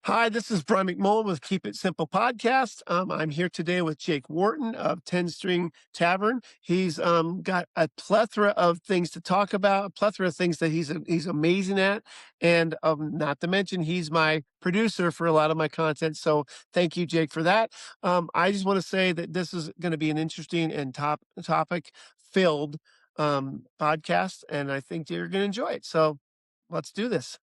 Hi, this is Brian McMullen with Keep It Simple podcast. I'm here today with Jake Wharton of 10 String Tavern. He's got a plethora of things to talk about, a plethora of things that he's amazing at, and not to mention he's my producer for a lot of my content. So thank you, Jake, for that. I just want to say that this is going to be an interesting and topic filled podcast, and I think you're going to enjoy it. So let's do this.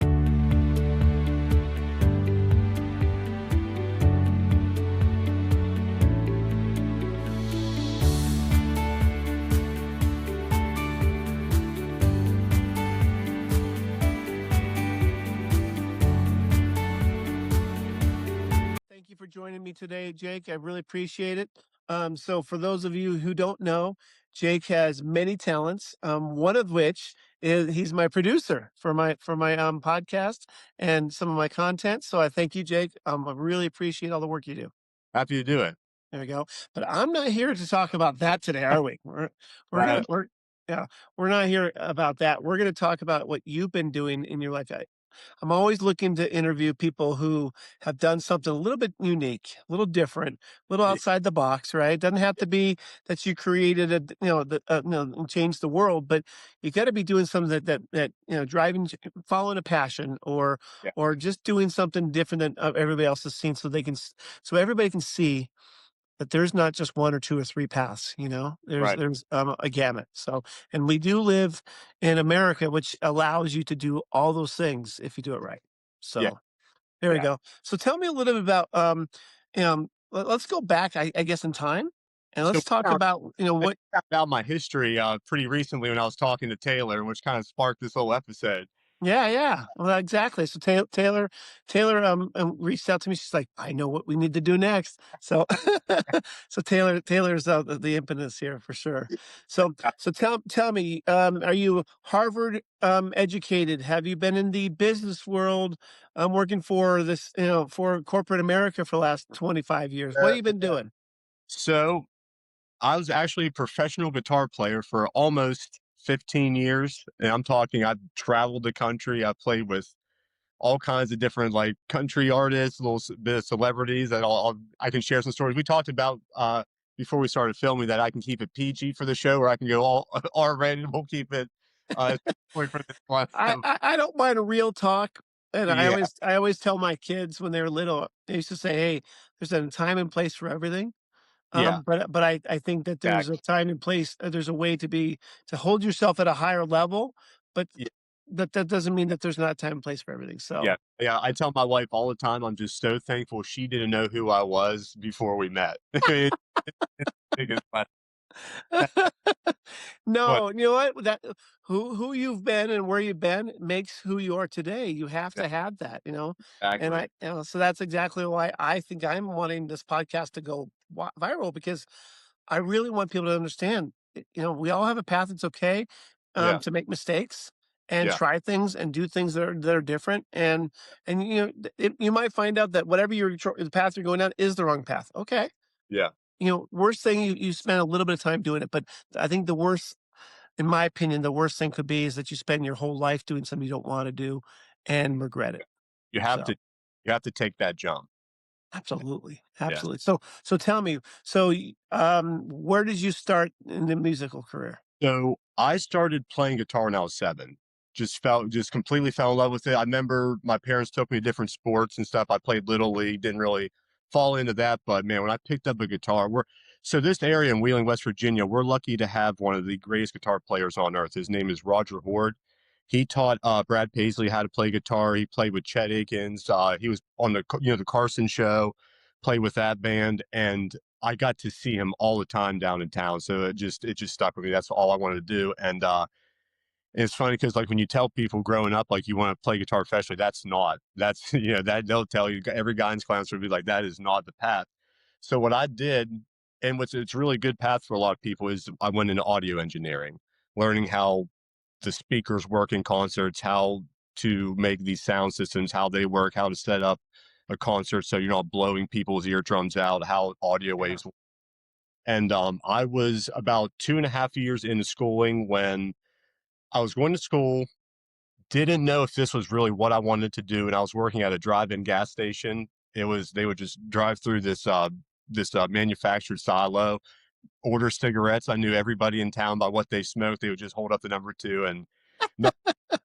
Thank you for joining me today, Jake. I really appreciate it. So for those of you who don't know, Jake has many talents. One of which is he's my producer for my podcast and some of my content. So I thank you, Jake. I really appreciate all the work you do. Happy to do it. There we go. But I'm not here to talk about that today, are we? We're Right. gonna we're yeah, we're not here about that. We're gonna talk about what you've been doing in your life. I'm always looking to interview people who have done something a little bit unique, a little different, a little Yeah. outside the box, right? It doesn't have to be that you created and changed the world, but you got to be doing something that following a passion, Yeah. or just doing something different than everybody else has seen, so everybody can see that there's not just one or two or three paths, Right. there's a gamut. So, and we do live in America, which allows you to do all those things if you do it right. Yeah. So there we Yeah. go. So tell me a little bit about, let's go back, I guess, in time, and So let's talk about, I what. found out my history pretty recently when I was talking to Taylor, which kind of sparked this whole episode. Yeah, yeah. Well, exactly. So Taylor reached out to me. She's like, "I know what we need to do next." So, so Taylor's the impetus here for sure. So, Uh, tell me, are you Harvard educated? Have you been in the business world, working for for corporate America for the last 25 years? What have you been doing? So I was actually a professional guitar player for almost 15 years. And I'm talking, I've traveled the country. I played with all kinds of different like country artists, bit of celebrities that I can share some stories. We talked about before we started filming that I can keep it PG for the show, or I can go all R-rated. We'll keep it for this one. I don't mind a real talk, and Yeah, I always tell my kids when they were little, I used to say, "Hey, there's a time and place for everything." yeah, But I think that there's a exactly. time and place, there's a way to hold yourself at a higher level, but Yeah, that doesn't mean that there's not a time and place for everything, so. yeah, yeah. I tell my wife all the time. I'm just so thankful she didn't know who I was before we met. Biggest blessing. But No, you know what? That who you've been and where you've been makes who you are today. You have yeah, to have that, and exactly. so that's exactly why I think I'm wanting this podcast to go viral, because I really want people to understand, we all have a path. It's okay, Yeah, to make mistakes and yeah, try things and do things that are different. And you might find out that whatever the path you're going down is the wrong path. Okay, yeah. worst thing, you spend a little bit of time doing it, but I think the worst, in my opinion, the worst thing could be is that you spend your whole life doing something you don't want to do and regret it. You have So, to, you have to take that jump. absolutely, Yeah. absolutely. So tell me, where did you start in the musical career? So I started playing guitar when I was 7. Just completely fell in love with it. I remember my parents took me to different sports and stuff. I played little league, didn't really fall into that, but man, when I picked up a guitar, so this area in Wheeling, West Virginia, we're lucky to have one of the greatest guitar players on earth. His name is Roger Horde. He taught Brad Paisley how to play guitar. He played with Chet Akins. He was on the Carson show, played with that band, and I got to see him all the time down in town. So it just stuck with me. That's all I wanted to do. And it's funny because like when you tell people growing up like you want to play guitar professionally, that's that they'll tell you, every guidance counselor will be like, that is not the path. So what I did, and it's a really good path for a lot of people, is I went into audio engineering, learning how the speakers work in concerts, how to make these sound systems, how they work, how to set up a concert so you're not blowing people's eardrums out, how audio Yeah. waves. And I was about 2.5 years into schooling when I was going to school, didn't know if this was really what I wanted to do, and I was working at a drive-in gas station. It was they would just drive through this manufactured silo, order cigarettes. I knew everybody in town by what they smoked. They would just hold up the number two, and no,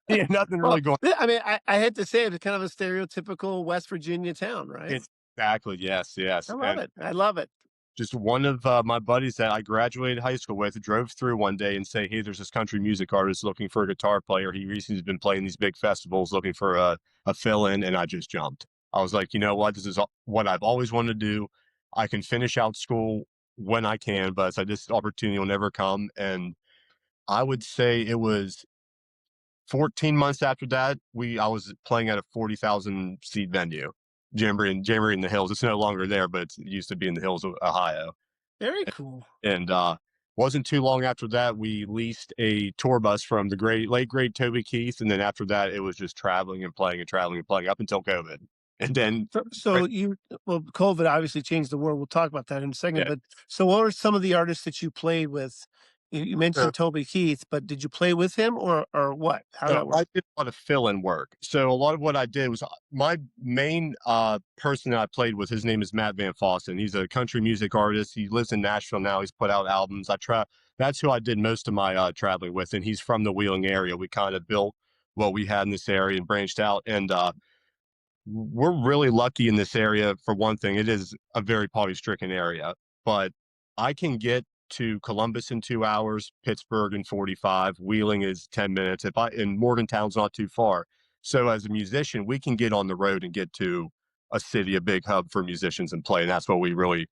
yeah, nothing Well, really going. I mean, I had to say it's kind of a stereotypical West Virginia town, right? It's exactly, yes, I yes, love and it. I love it. just one of my buddies that I graduated high school with drove through one day and say, "Hey, there's this country music artist looking for a guitar player. He recently has been playing these big festivals, looking for a fill in." And I just jumped. I was like, you know what? This is what I've always wanted to do. I can finish out school when I can, but it's like this opportunity will never come. And I would say it was 14 months after that, I was playing at a 40,000 seat venue, Jamboree in the Hills. It's no longer there, but it used to be in the Hills of Ohio. Very cool. And wasn't too long after that, we leased a tour bus from the late great Toby Keith, and then after that, it was just traveling and playing and traveling and playing up until COVID, and then So you well, COVID obviously changed the world. We'll talk about that in a second. yeah. But so, what were some of the artists that you played with? You mentioned Toby Keith, but did you play with him or what? How did So that work? I did a lot of fill-in work. So a lot of what I did was my main person that I played with, his name is Matt Van Fossen. He's a country music artist. He lives in Nashville now. He's put out albums. That's who I did most of my traveling with, and he's from the Wheeling area. We kind of built what we had in this area and branched out. And we're really lucky in this area. For one thing, it is a very poverty-stricken area, but I can get to Columbus in 2 hours, Pittsburgh in 45, Wheeling is 10 minutes. And Morgantown's not too far. So as a musician, we can get on the road and get to a city, a big hub for musicians and play. And that's what we really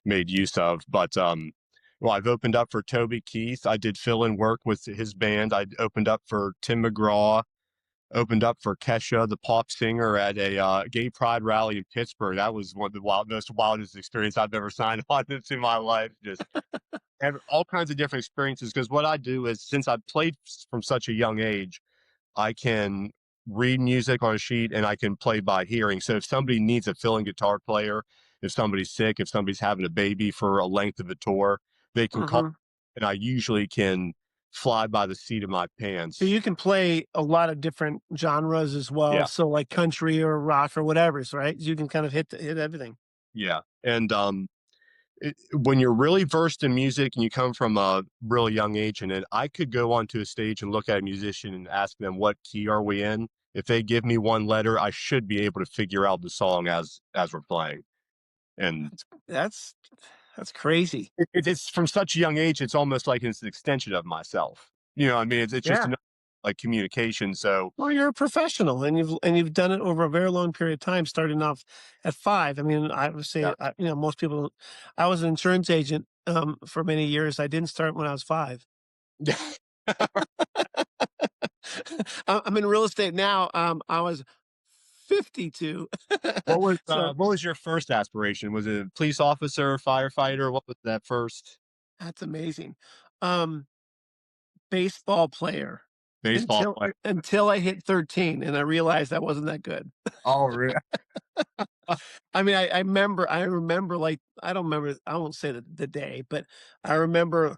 made use of. But well, I've opened up for Toby Keith. I did fill-in work with his band. I opened up for Tim McGraw, opened up for Kesha, the pop singer, at a gay pride rally in Pittsburgh. That was one of the most wildest experience I've ever signed on in my life. Just all kinds of different experiences. Because what I do is, since I played from such a young age, I can read music on a sheet and I can play by hearing. So if somebody needs a fill-in guitar player, if somebody's sick, if somebody's having a baby for a length of a tour, they can call, Hmm. and I usually can fly by the seat of my So pants. you can play a lot of different genres as well. Yeah. So like country or rock or whatever's right. You can kind of hit everything. Yeah. And when you're really versed in music and you come from a really young age, and then I could go onto a stage and look at a musician and ask them, what key are we in? If they give me one letter, I should be able to figure out the song as we're playing. And That's that's crazy. it's from such a young age, it's almost like it's an extension of myself. You know what I mean? It's just Yeah. another, like, communication. So Well, you're a professional, and you've done it over a very long period of time, starting off at 5. I mean, I would say, yeah. most people. I was an insurance agent for many years. I didn't start when I was 5. I'm in real estate now. I was 52. So What was your first aspiration? Was it a police officer, firefighter? What was that first? that's amazing. Um, Baseball player Baseball until player. until I hit 13, and I realized I wasn't that good. Oh, really? I mean, I remember, like, I don't remember, I won't say the day, but I remember,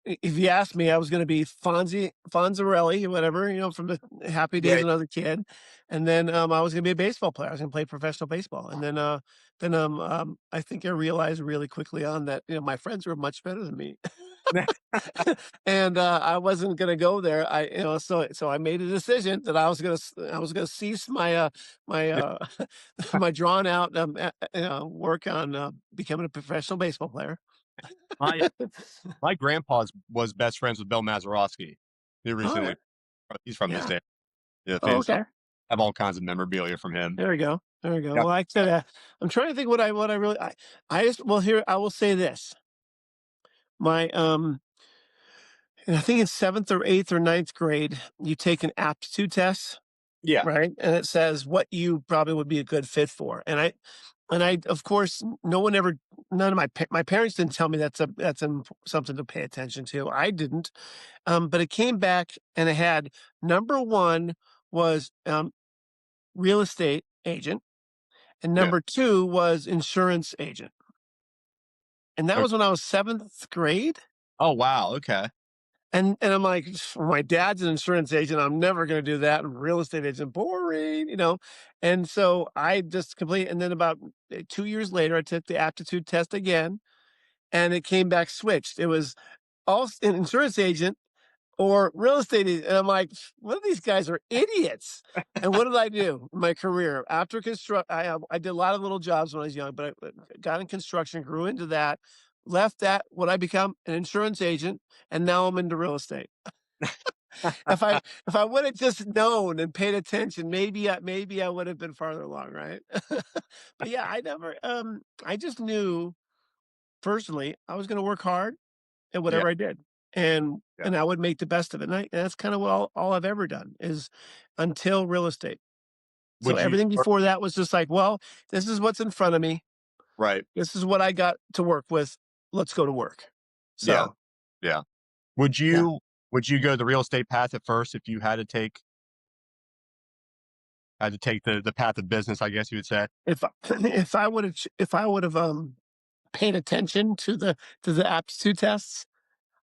if you asked me, I was gonna be Fonzarelli, whatever, from the Happy Days Yeah. of Another Kid, and then, I was gonna be a baseball player. I was gonna play professional baseball, and then I think I realized really quickly on that, my friends were much better than me. And, I wasn't gonna go there. So I made a decision that I was gonna cease my my drawn out, work on, becoming a professional baseball player. My my grandpa's was best friends with Bill Mazeroski. He recently Alright. he's from this Yeah. area. Yeah, Oh, famous. okay. Have all kinds of memorabilia from him. There we go. There we go. Yeah. Well, I said, I'm trying to think what I really I just well, here, I will say this. My, and I think in 7th or 8th or 9th grade, you take an aptitude test. Yeah. Right? And it says what you probably would be a good fit for. And I, of course, no one ever, none of my parents didn't tell me something to pay attention to. I didn't. But it came back and it had number 1 was real estate agent, and Yeah. number 2 was insurance agent. And that Ok. was when I was 7th grade. Oh, wow, okay. And I'm like, my dad's an insurance agent. I'm never going to do that. I'm a real estate agent, boring, you know. And so I just complete. And then about 2 years later, I took the aptitude test again, and it came back switched. It was all an insurance agent or real estate agent. And I'm like, what these guys are idiots. And what did I do in my career after construct? I did a lot of little jobs when I was young, but I got in construction, grew into that, left that. What I become an insurance agent, and now I'm into real estate. If I would have just known and paid attention, maybe I would have been farther along, right? But yeah, I just knew personally I was going to work hard at Yeah, whatever I did, and yeah. and I would make the best of it. And that's kind of all I've ever done is until real estate. So Would you everything before that was just like, well, this is what's in front of me. right. This is what I got to work with. Let's go to work. Yeah, So yeah. Would yeah, you go the real estate path at first if you had to take the path of business, I guess you would say? if I- if I would have paid attention to the aptitude tests,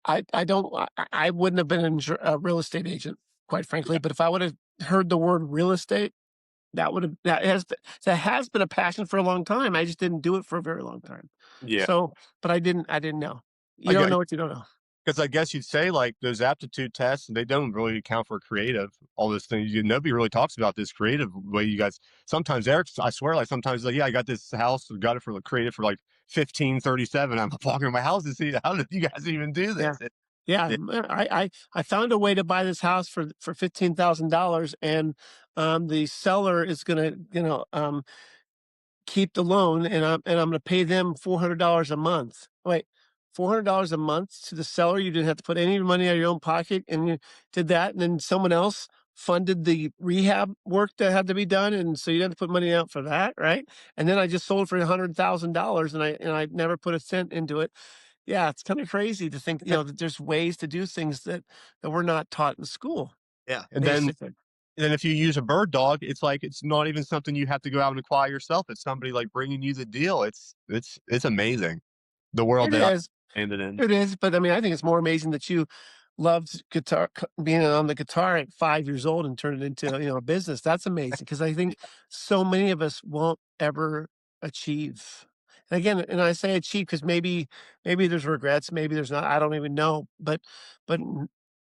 I don't I wouldn't have been a real estate agent, quite frankly. Yeah. But if I would have heard the word real estate, that has been a passion for a long time. I just didn't do it for a very long time. Yeah. So, but I didn't know. You I don't got know what you don't know. because I guess you'd say, like, those aptitude tests, they don't really account for creative, all those things. Nobody really talks about this creative way you guys sometimes Eric, I swear, like, sometimes, like, "Yeah, I got this house, got it for, like, creative for, like, 1537." I'm walking in my house to see how did you guys even do Yeah. this? Yeah, It I found a way to buy this house for $15,000, and the seller is gonna, keep the loan, and I'm gonna pay them $400 a month. Wait, $400 a month to the seller? You didn't have to put any money out of your own pocket, and you did that, and then someone else funded the rehab work that had to be done, and so you had to put money out for that, right? And then I just sold for $100,000, and I never put a cent into it. Yeah, it's kinda crazy to think, that there's ways to do things that we're not taught in school, yeah, basically. and then if you use a bird dog, it's like it's not even something you have to go out and acquire yourself. It's somebody, like, bringing you the deal. It's amazing, the world It that I is. landed in. It is, but I mean, I think it's more amazing that you loved being on the guitar at 5 years old and turned it into, a business. That's amazing because I think so many of us won't ever achieve. And again, and I say achieve because maybe there's regrets, maybe there's not. I don't even know, but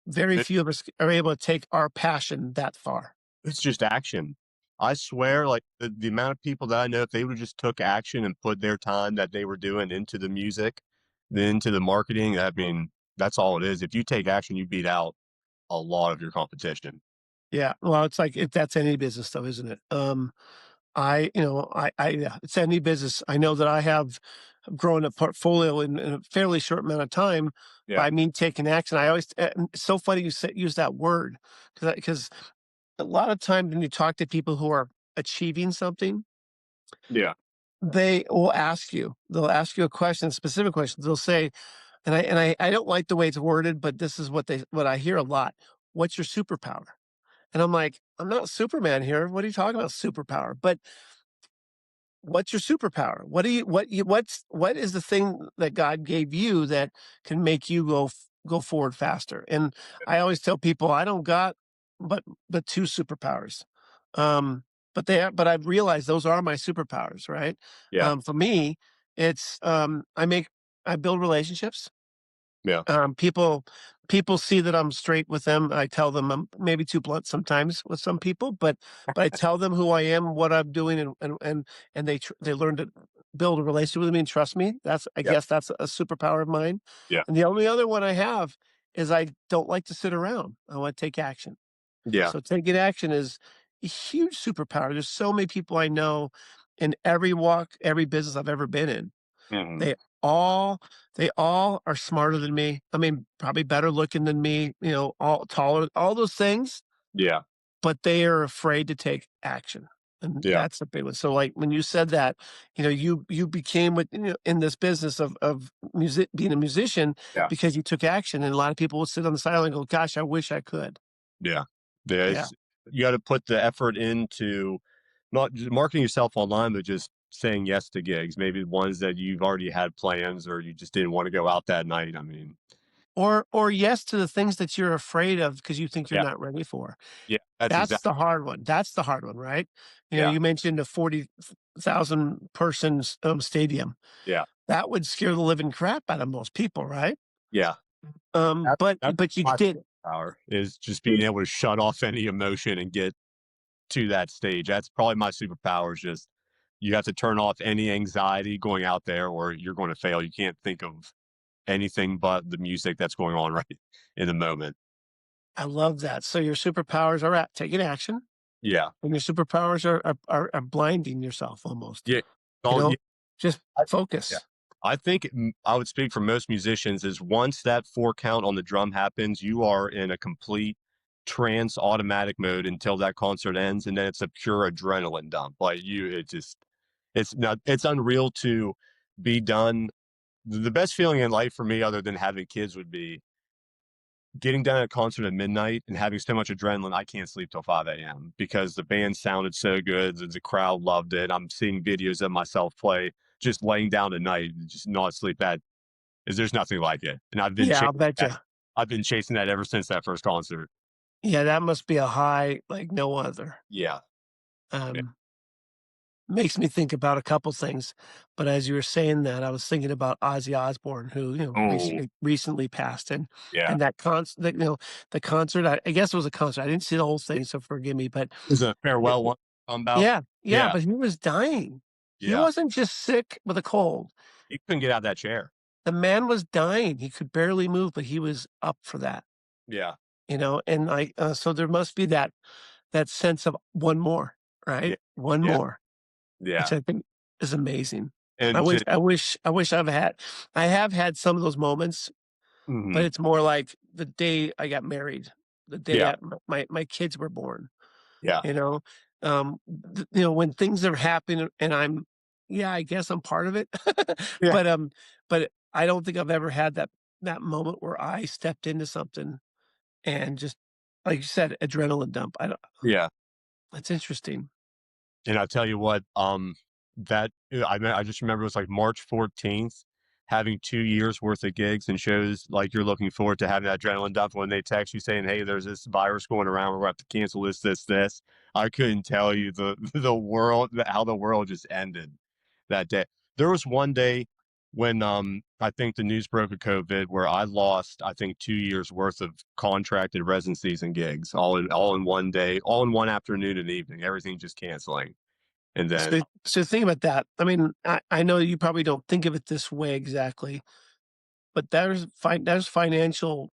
very few of us are able to take our passion that far. It's just action. I swear, like, the amount of people that I know, if they would've just took action and put their time that they were doing into the music, then into the marketing, I mean, that's all it is. If you take action, you beat out a lot of your competition. Yeah, well, it's like if that's any business, though, isn't it? Yeah, it's any business. I know that I have grown a portfolio in a fairly short amount of time Yeah, by me taking action. It's so funny you use that word because a lot of times when you talk to people who are achieving something, yeah, they'll ask you a question, specific questions. They'll say, and I don't like the way it's worded, but this is what I hear a lot. What's your superpower? And I'm like, I'm not Superman here. What are you talking about, superpower? But what's your superpower? What is the thing that God gave you that can make you go forward faster? And I always tell people I don't got but two superpowers. But I've realized those are my superpowers, right? yeah, For me, it's I build relationships. yeah, People see that I'm straight with them. I tell them I'm maybe too blunt sometimes with some people, but I tell them who I am, what I'm doing, and they learn to build a relationship with me and trust me. I yeah, guess that's a superpower of mine. yeah, And the only other one I have is I don't like to sit around. I want to take action. yeah, So taking action is a huge superpower. There's so many people I know in every walk, every business I've ever been in. mhm, They all they all are smarter than me. I mean, probably better looking than me, all taller, all those things, yeah, but they are afraid to take action. And yeah, that's a big one. So like when you said that, you became in this business of music being a musician yeah, because you took action. And a lot of people will sit on the sideline and go, gosh, I wish I could. yeah. Yeah, Yeah. you gotta put the effort into not just marketing yourself online, but just saying yes to gigs, maybe ones that you've already had plans or you just didn't wanna go out that night, I mean or yes to the things that you're afraid of because you think you're Yeah. not ready for. Yeah. That's That's exactly. the hard one. That's the hard one, right? Yeah. You mentioned a 40,000 persons stadium. Yeah. That would scare the living crap out of most people, right? Yeah. That's But you my did it. power is just being able to shut off any emotion and get to that stage. That's probably my superpower is just you have to turn off any anxiety going out there or you're going to fail. You can't think of anything but the music that's going on right in the moment. I love that. So your superpowers are at taking action, Yeah. and your superpowers are blinding yourself almost. Yeah. You Oh, yeah. know, just I yeah. focus. I think I would speak for most musicians is once that 4 count on the drum happens, you are in a complete trance automatic mode until that concert ends, and then it's a pure adrenaline dump. Like, it just it's unreal to be done. The best feeling in life for me other than having kids would be getting done at a concert at midnight and having so much adrenaline, I can't sleep till 5 a.m. because the band sounded so good, the crowd loved it. I'm seeing videos of myself play, just laying down at night, just not sleep. That is, there's nothing like it, and Yeah, I'll bet you. I've been chasing that ever since that first concert. Yeah, that must be a high like no other. Yeah, yeah. Um, Makes me think about a couple things, but as you were saying that, I was thinking about Ozzy Osbourne, who, Oh, recently passed, yeah. and the concert, I guess it was a concert, I didn't see the whole thing, so forgive me, but Is a it farewell w one about? yeah, yeah, Yeah, but he was dying. He yeah. wasn't just sick with a cold. He couldn't get out of that chair. The man was dying, he could barely move, but he was up for that, Yeah, and, so there must be that sense of one more, yeah, right? One yeah, more. Which yeah. I think is amazing. And to I wish I have had some of those moments, but mhm, it's more like the day I got married, the day yeah, my kids were born, yeah, you know? When things are happening and yeah, I guess I'm part of it, yeah, but, I don't think I've ever had that moment where I stepped into something and just, like you said, adrenaline dump. I don't yeah. That's interesting. And I tell you what, I just remember it was like March 14th, having 2 years worth of gigs and shows, like, you're looking forward to having that adrenaline dump when they text you saying, "Hey, there's this virus going around, we're gonna have to cancel this." I couldn't tell you how the world just ended that day. There was one day when, I think the news broke of COVID where I lost, I think, 2 years worth of contracted residencies and gigs all in one day, all in one afternoon and evening, everything just canceling. And then So think about that. I mean, I know you probably don't think of it this way exactly, but there's financial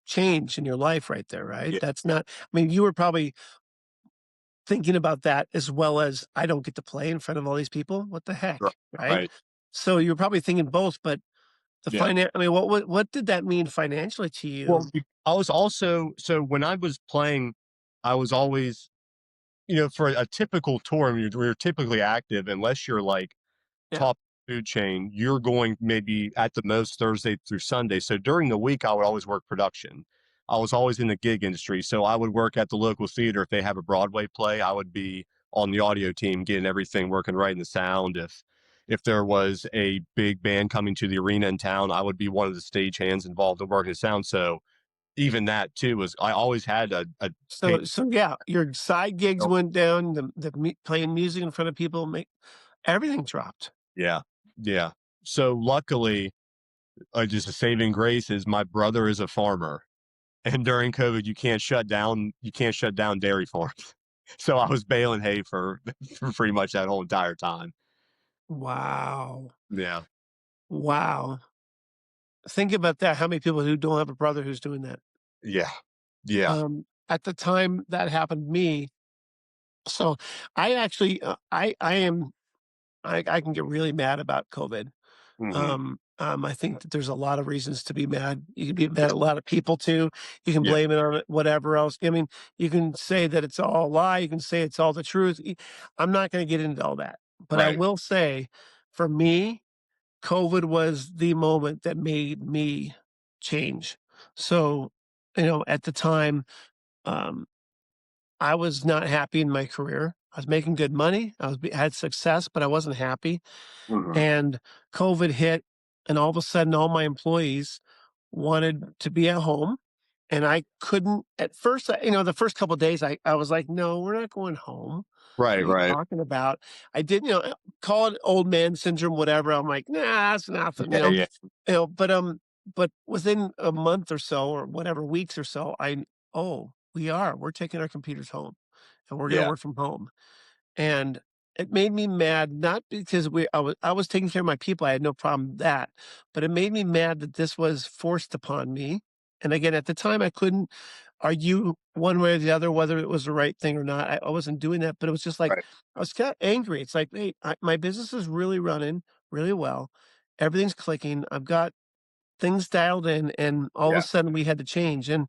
change in your life right there, right? yeah, That's not I mean, you were probably thinking about that as well as, "I don't get to play in front of all these people. What the right, heck?" Right? right, So you're probably thinking both, but yeah. I mean, what did that mean financially to Well, you? I was also so when I was playing, I was always, for a typical tour, I mean, you're typically active unless you're like Yeah. top food chain, you're going maybe at the most Thursday through Sunday. So during the week, I would always work production. I was always in the gig industry. So I would work at the local theater. If they have a Broadway play, I would be on the audio team, getting everything working right in the sound. If there was a big band coming to the arena in town, I would be one of the stage hands involved in working the sound. So even that too was I always had a pay. So yeah, your side gigs went down, playing music in front of people make everything dropped. Yeah. Yeah. So luckily, just a saving grace is my brother is a farmer, and during COVID, you can't shut down dairy farms. So I was baling hay for for pretty much that whole entire time. Wow. Yeah. Wow. Think about that, how many people who don't have a brother who's doing that? Yeah. Yeah. At the time that happened to me, so I actually, I can get really mad about COVID. Mhm. I think that there's a lot of reasons to be mad. You can be mad at a lot of people too. You can Yeah. blame it on whatever else. I mean, you can say that it's all a lie. You can say it's all the truth. I'm not going to get into all that, but I Right. will say, for me, COVID was the moment that made me change. So, at the time, um, I was not happy in my career. I was making good money. Had success, but I wasn't happy. Mhm. And COVID hit, and all of a sudden, all my employees wanted to be at home, and I couldn't at first, the first couple of days, I was like, "No, we're not going home. Right, What are you right. talking about?" I did, call it old man syndrome, whatever. I'm like, "Nah, it's nothing," Yeah, yeah. but within a month or so or whatever, weeks or so, we're taking our computers home, and we're gonna Yeah, work from home. And it made me mad, not because I was taking care of my people, I had no problem with that, but it made me mad that this was forced upon me. And again, at the time, I couldn't argue one way or the other whether it was the right thing or not. I wasn't doing that, but it was just like right. I was kinda angry. It's like, "Hey, my business is really running really well. Everything's clicking. I've got things dialed in, and all of a Yeah, sudden we had to change." And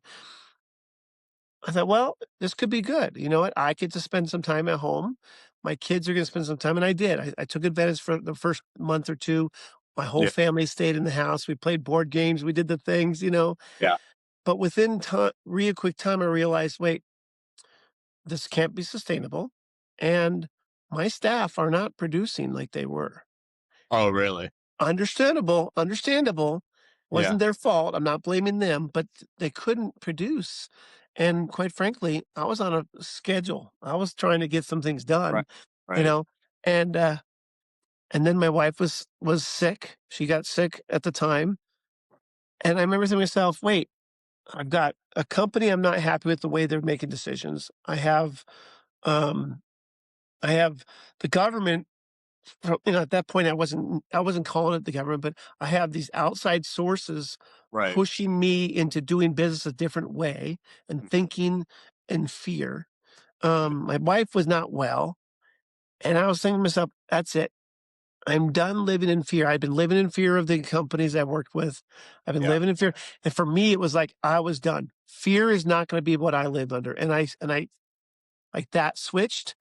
I thought, "Well, this could be good. You know what? I get to spend some time at home. My kids are gonna spend some time," and I did. I took advantage for the first month or 2. My whole yeah, family stayed in the house. We played board games. We did the things. yeah. But within real quick time, I realized, "Wait, this can't be sustainable, and my staff are not producing like they were." Oh, really? Understandable. Yeah, Wasn't their fault, I'm not blaming them, but they couldn't produce, and quite frankly, I was on a schedule. I was trying to get some things right, done, you right. know, and, uh, and then my wife was sick. She got sick at the time, and I remember thinking to myself, "Wait, I've got a company I'm not happy with the way they're making decisions. Um, I have the government." At that point, I wasn't calling it the government, but I have these outside sources Right. pushing me into doing business a different way and Mhm. thinking in fear. My wife was not well, and I was thinking to myself, "That's it. I'm done living in fear." I've been living in fear of the companies I worked with. I've been Yeah, living in fear, and for me, it was like I was done. Fear is not gonna be what I live under, and I like, that switched,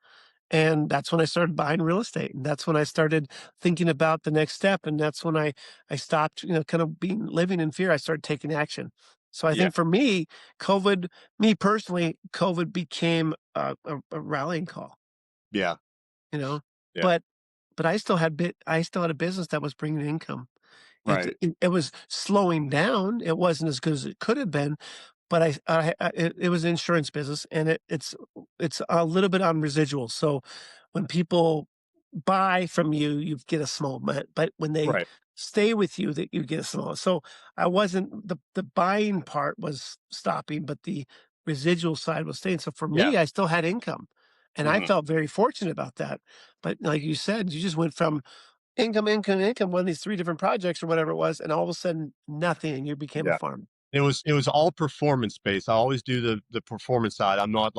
and that's when I started buying real estate, and that's when I started thinking about the next step, and that's when I stopped, kind of being living in fear. I started taking action. So I yeah, think for me personally, COVID became a rallying call, yeah, you know? yeah. But I still had a business that was bringing income. Right. It was slowing down. It wasn't as good as it could have been, but it was an insurance business, and it's a little bit on residuals. So when people buy from you, you get a small amount, but when they Right. stay with you, that you get a small. So I wasn't the buying part was stopping, but the residual side was staying. So for Yeah. me, I still had income, and I Mhm. felt very fortunate about that. But like you said, you just went from income, income, income, one of these 3 different projects or whatever it was, and all of a sudden, nothing, and you became a Yeah. farm. It was all performance based. I always do the performance side. I'm not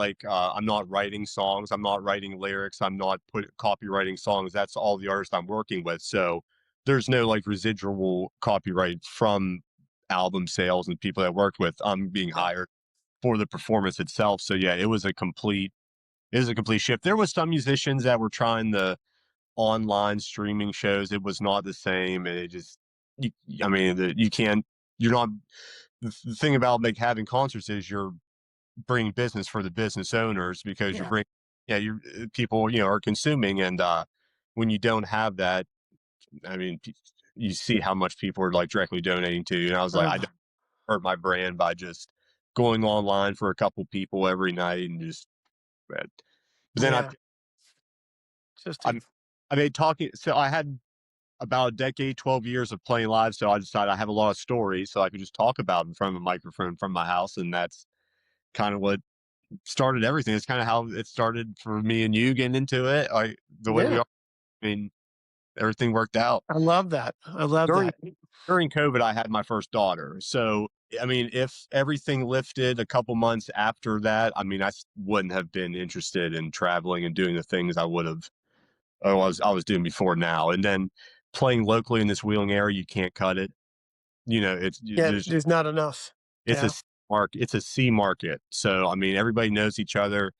writing songs. I'm not writing lyrics. I'm not copywriting songs. That's all the artists I'm working with. So there's no like residual copyright from album sales and people that I worked with. I'm being Yeah. hired for the performance itself. So yeah, it was a complete shift. There was some musicians that were trying the online streaming shows. It was not the same. And it just, you, I mean, you can't, you're not, the thing about having concerts is you're bringing business for the business owners because you're Yeah. bringing, yeah, people, are consuming. And when you don't have that, I mean, you see how much people are like directly donating to you. And I was like, I don't Ugh, hurt my brand by just going online for a couple people every night and just, but then yeah, just I'm, I mean, talking, so I had about a decade, 12 years of playing live. So I decided I have a lot of stories so I could just talk about in front of a microphone from my house. And that's kind of what started everything. It's kind of how it started for me and you getting into it. Like the way we yeah, are. I mean, everything worked out. I love that, I love During that. during COVID, I had my first daughter. So I mean, if everything lifted a couple months after that, I mean, wouldn't have been interested in traveling and doing the things I would have I was doing before now. And then playing locally in this Wheeling area, you can't cut it. Yeah, There's there's not enough. it's a Yeah. C market. It's a C market. So I mean, everybody knows each other.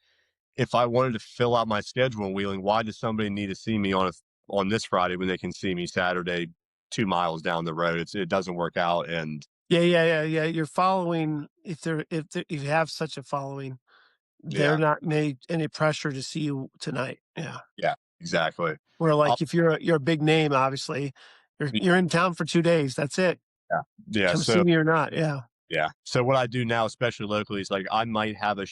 If I wanted to fill out my schedule in Wheeling, why does somebody need to see me on this Friday when they can see me Saturday 2 miles down the road? It doesn't work out. And Yeah, yeah, yeah, yeah, you're following if you have such a following, they're yeah, not made any pressure to see you tonight, yeah. yeah, exactly. Where, I'll, like, if you're a big name, obviously, you're in town for 2 days, that's it. Yeah. Yeah. come see So me or not. Yeah. yeah. So what I do now, especially locally, is like I might have a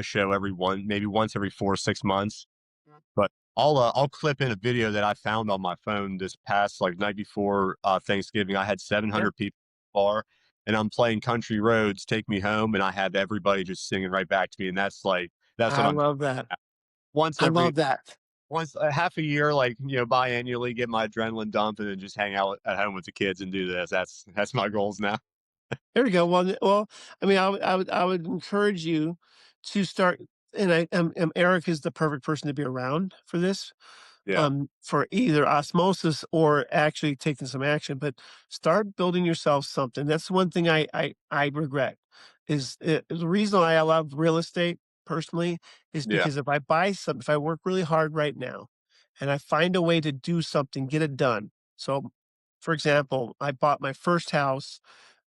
show every maybe once every 4 or 6 months, but I'll clip in a video that I found on my phone this past like night before Thanksgiving. I had Yeah. 700 people at the bar, and I'm playing "Country Roads, Take Me Home," and I have everybody just singing right back to me, and that's what I I'm love that. once I every love that. once a half a year, like biannually, get my adrenaline dump, and then just hang out at home with the kids and do this. That's my goals now. There we go. Well, I mean, I would encourage you to start, and Eric is the perfect person to be around for this, Yeah. for either osmosis or actually taking some action. But start building yourself something. That's one thing I regret. The reason I love real estate personally is Yeah. because if I buy something, if I work really hard right now, and I find a way to do something, get it done. So, for example, I bought my first house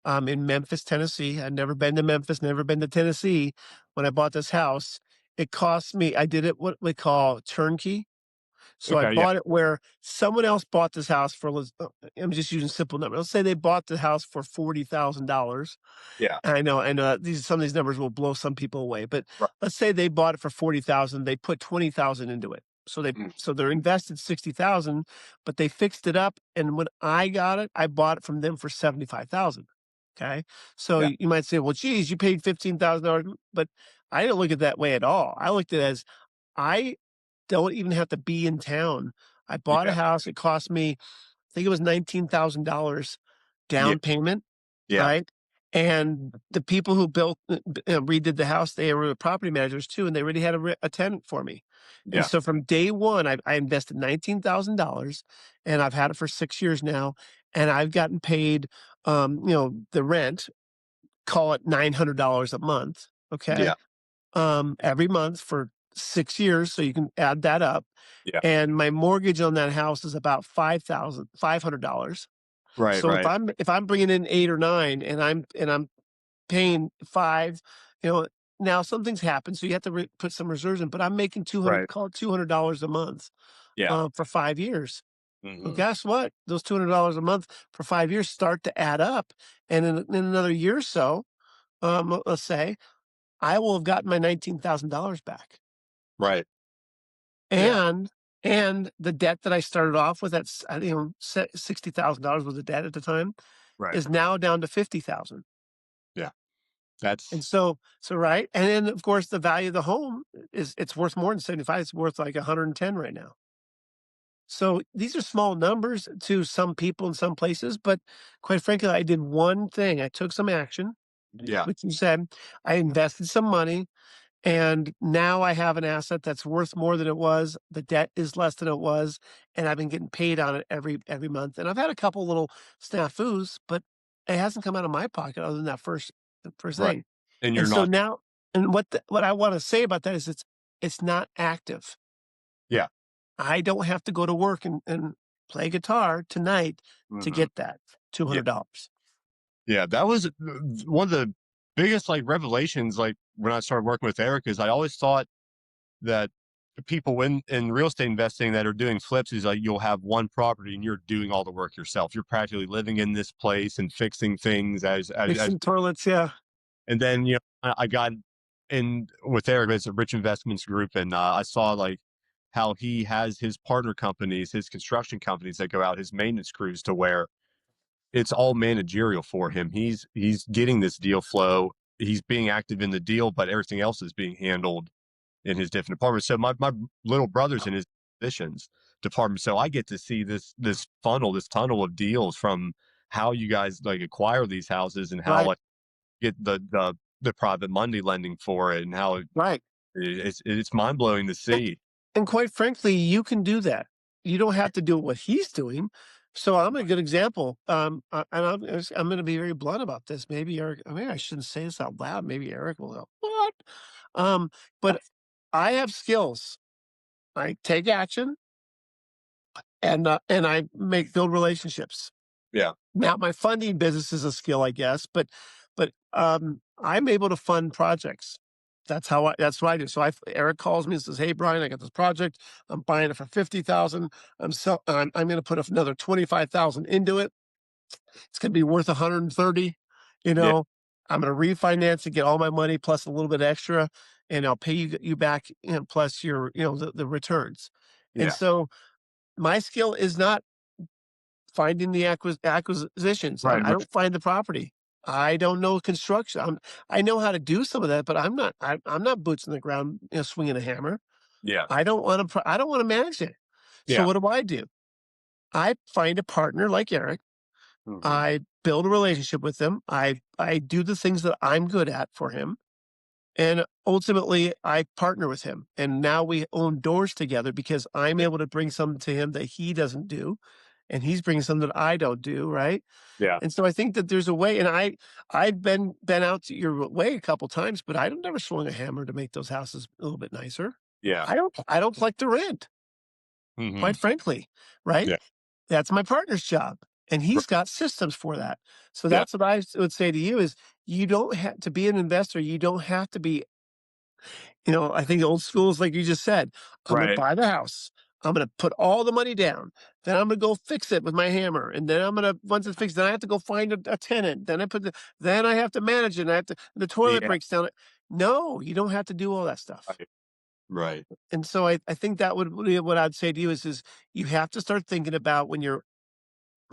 in Memphis, Tennessee. I'd never been to Memphis, never been to Tennessee. When I bought this house, it cost me, I did it what we call turnkey. So I Okay. Yeah. bought it where someone else bought this house for, I'm just using simple numbers. Let's say they bought the house for $40,000. Yeah. I know some of these numbers will blow some people away, but Right. let's say they bought it for 40,000, they put 20,000 into it. Mm. So they're invested 60,000, but they fixed it up, and when I got it, I bought it from them for 75,000. Okay? So Yeah. you might say, "Well, geez, you paid $15,000," but I didn't look at it that way at all. I looked at it as I don't even have to be in town. I bought a Yeah. house, it cost me, I think it was $19,000 Yeah. down payment, Yeah. right? And the people who built redid the house, they were the property managers too, and they already had a tenant for me. And Yeah. so from day one, I invested $19,000, and I've had it for 6 years now, and I've gotten paid, the rent, call it $900 a month, okay? Yeah. Every month for 6 years, so you can add that up, Yeah. and my mortgage on that house is about $500. Right. So Right. if I'm bringing in 8 or 9 and I'm paying 5, you know, now some things happen, so you have to put some reserves in, but I'm making 200, Right. call it $200 a month, Yeah. for 5 years. Well, Hmm. guess what? Those $200 a month for 5 years start to add up, and in another year or so, let's say, I will have gotten my $19,000 back. Right. Yeah. And the debt that I started off with, that's, $60,000 worth of debt at the time, Right. is now down to 50,000. Yeah. And That's so right, and then, of course, the value of the home it's worth more than 75, it's worth like 110 right now. So these are small numbers to some people in some places, but quite frankly, I did one thing. I took some action, yeah. which you said. I invested some money, and now I have an asset that's worth more than it was. The debt is less than it was, and I've been getting paid on it every month. And I've had a couple little snafus, but it hasn't come out of my pocket other than that first Right. thing. And And you're so not. now, and what I want to say about that is it's not active. Yeah. I don't have to go to work and play guitar tonight to Hmm. get that Yeah. $200. Yeah. That was one of the biggest like revelations. Like when I started working with Eric, is I always thought that people in real estate investing that are doing flips is like you'll have one property and you're doing all the work yourself. You're practically living in this place and fixing things as Fixing toilets, yeah. and then I got in with Eric. It's a Rich Investments Group, and I saw like how he has his partner companies, his construction companies that go out, his maintenance crews, to where it's all managerial for him. He's getting this deal flow. He's being active in the deal, but everything else is being handled in his different departments. So my little brother's in his positions department. So I get to see this funnel, this tunnel of deals from how you guys like acquire these houses and how Right, like get the private money lending for it and how right. it's mind blowing to And see. and quite frankly, you can do that. You don't have to do what he's doing. So I'm a good example. And I'm going to be very blunt about this. Maybe Eric. I mean, I shouldn't say this out loud. Maybe Eric will go, "What?" But I have skills. I take action, and I build relationships. Yeah. Now, my funding business is a skill, I guess, but I'm able to fund projects. That's what I do. So Eric calls me and says, "Hey, Brian, I got this project. I'm buying it for 50,000. I'm going to put another 25,000 into it. It's going to be worth 130, you Yeah. know, I'm going to refinance and get all my money plus a little bit extra, and I'll pay you back, plus your, the returns. And Yeah. so my skill is not finding the acquisitions. Right. I Right. don't find the property. I don't know construction. I know how to do some of that, but I'm not boots in the ground, swinging a hammer. Yeah. I don't want to manage it. So Yeah. what do? I find a partner like Eric. Hmm. I build a relationship with him. I do the things that I'm good at for him. And ultimately, I partner with him. And now we own doors together because I'm Yeah. able to bring something to him that he doesn't do. And he's bringing something that I don't do. Right. Yeah. And so I think that there's a way. And I've been out to your way a couple times, but I don't never swung a hammer to make those houses a little bit nicer. Yeah. I don't collect the rent, Hmm. quite frankly. Right. Yeah. That's my partner's job, and Right. he's got systems for that. So Yeah. that's what I would say to you is you don't have to be an investor. You don't have to be, I think old school is like you just said, I'm going to Right. buy the house. I'm going to put all the money down. Then I'm going to go fix it with my hammer. And then once it's fixed, then I have to go find a tenant. Then I have to manage it. And the toilet Yeah. breaks down. No, you don't have to do all that stuff. Right. Right. And so I think that would be what I'd say to you is you have to start thinking about when you're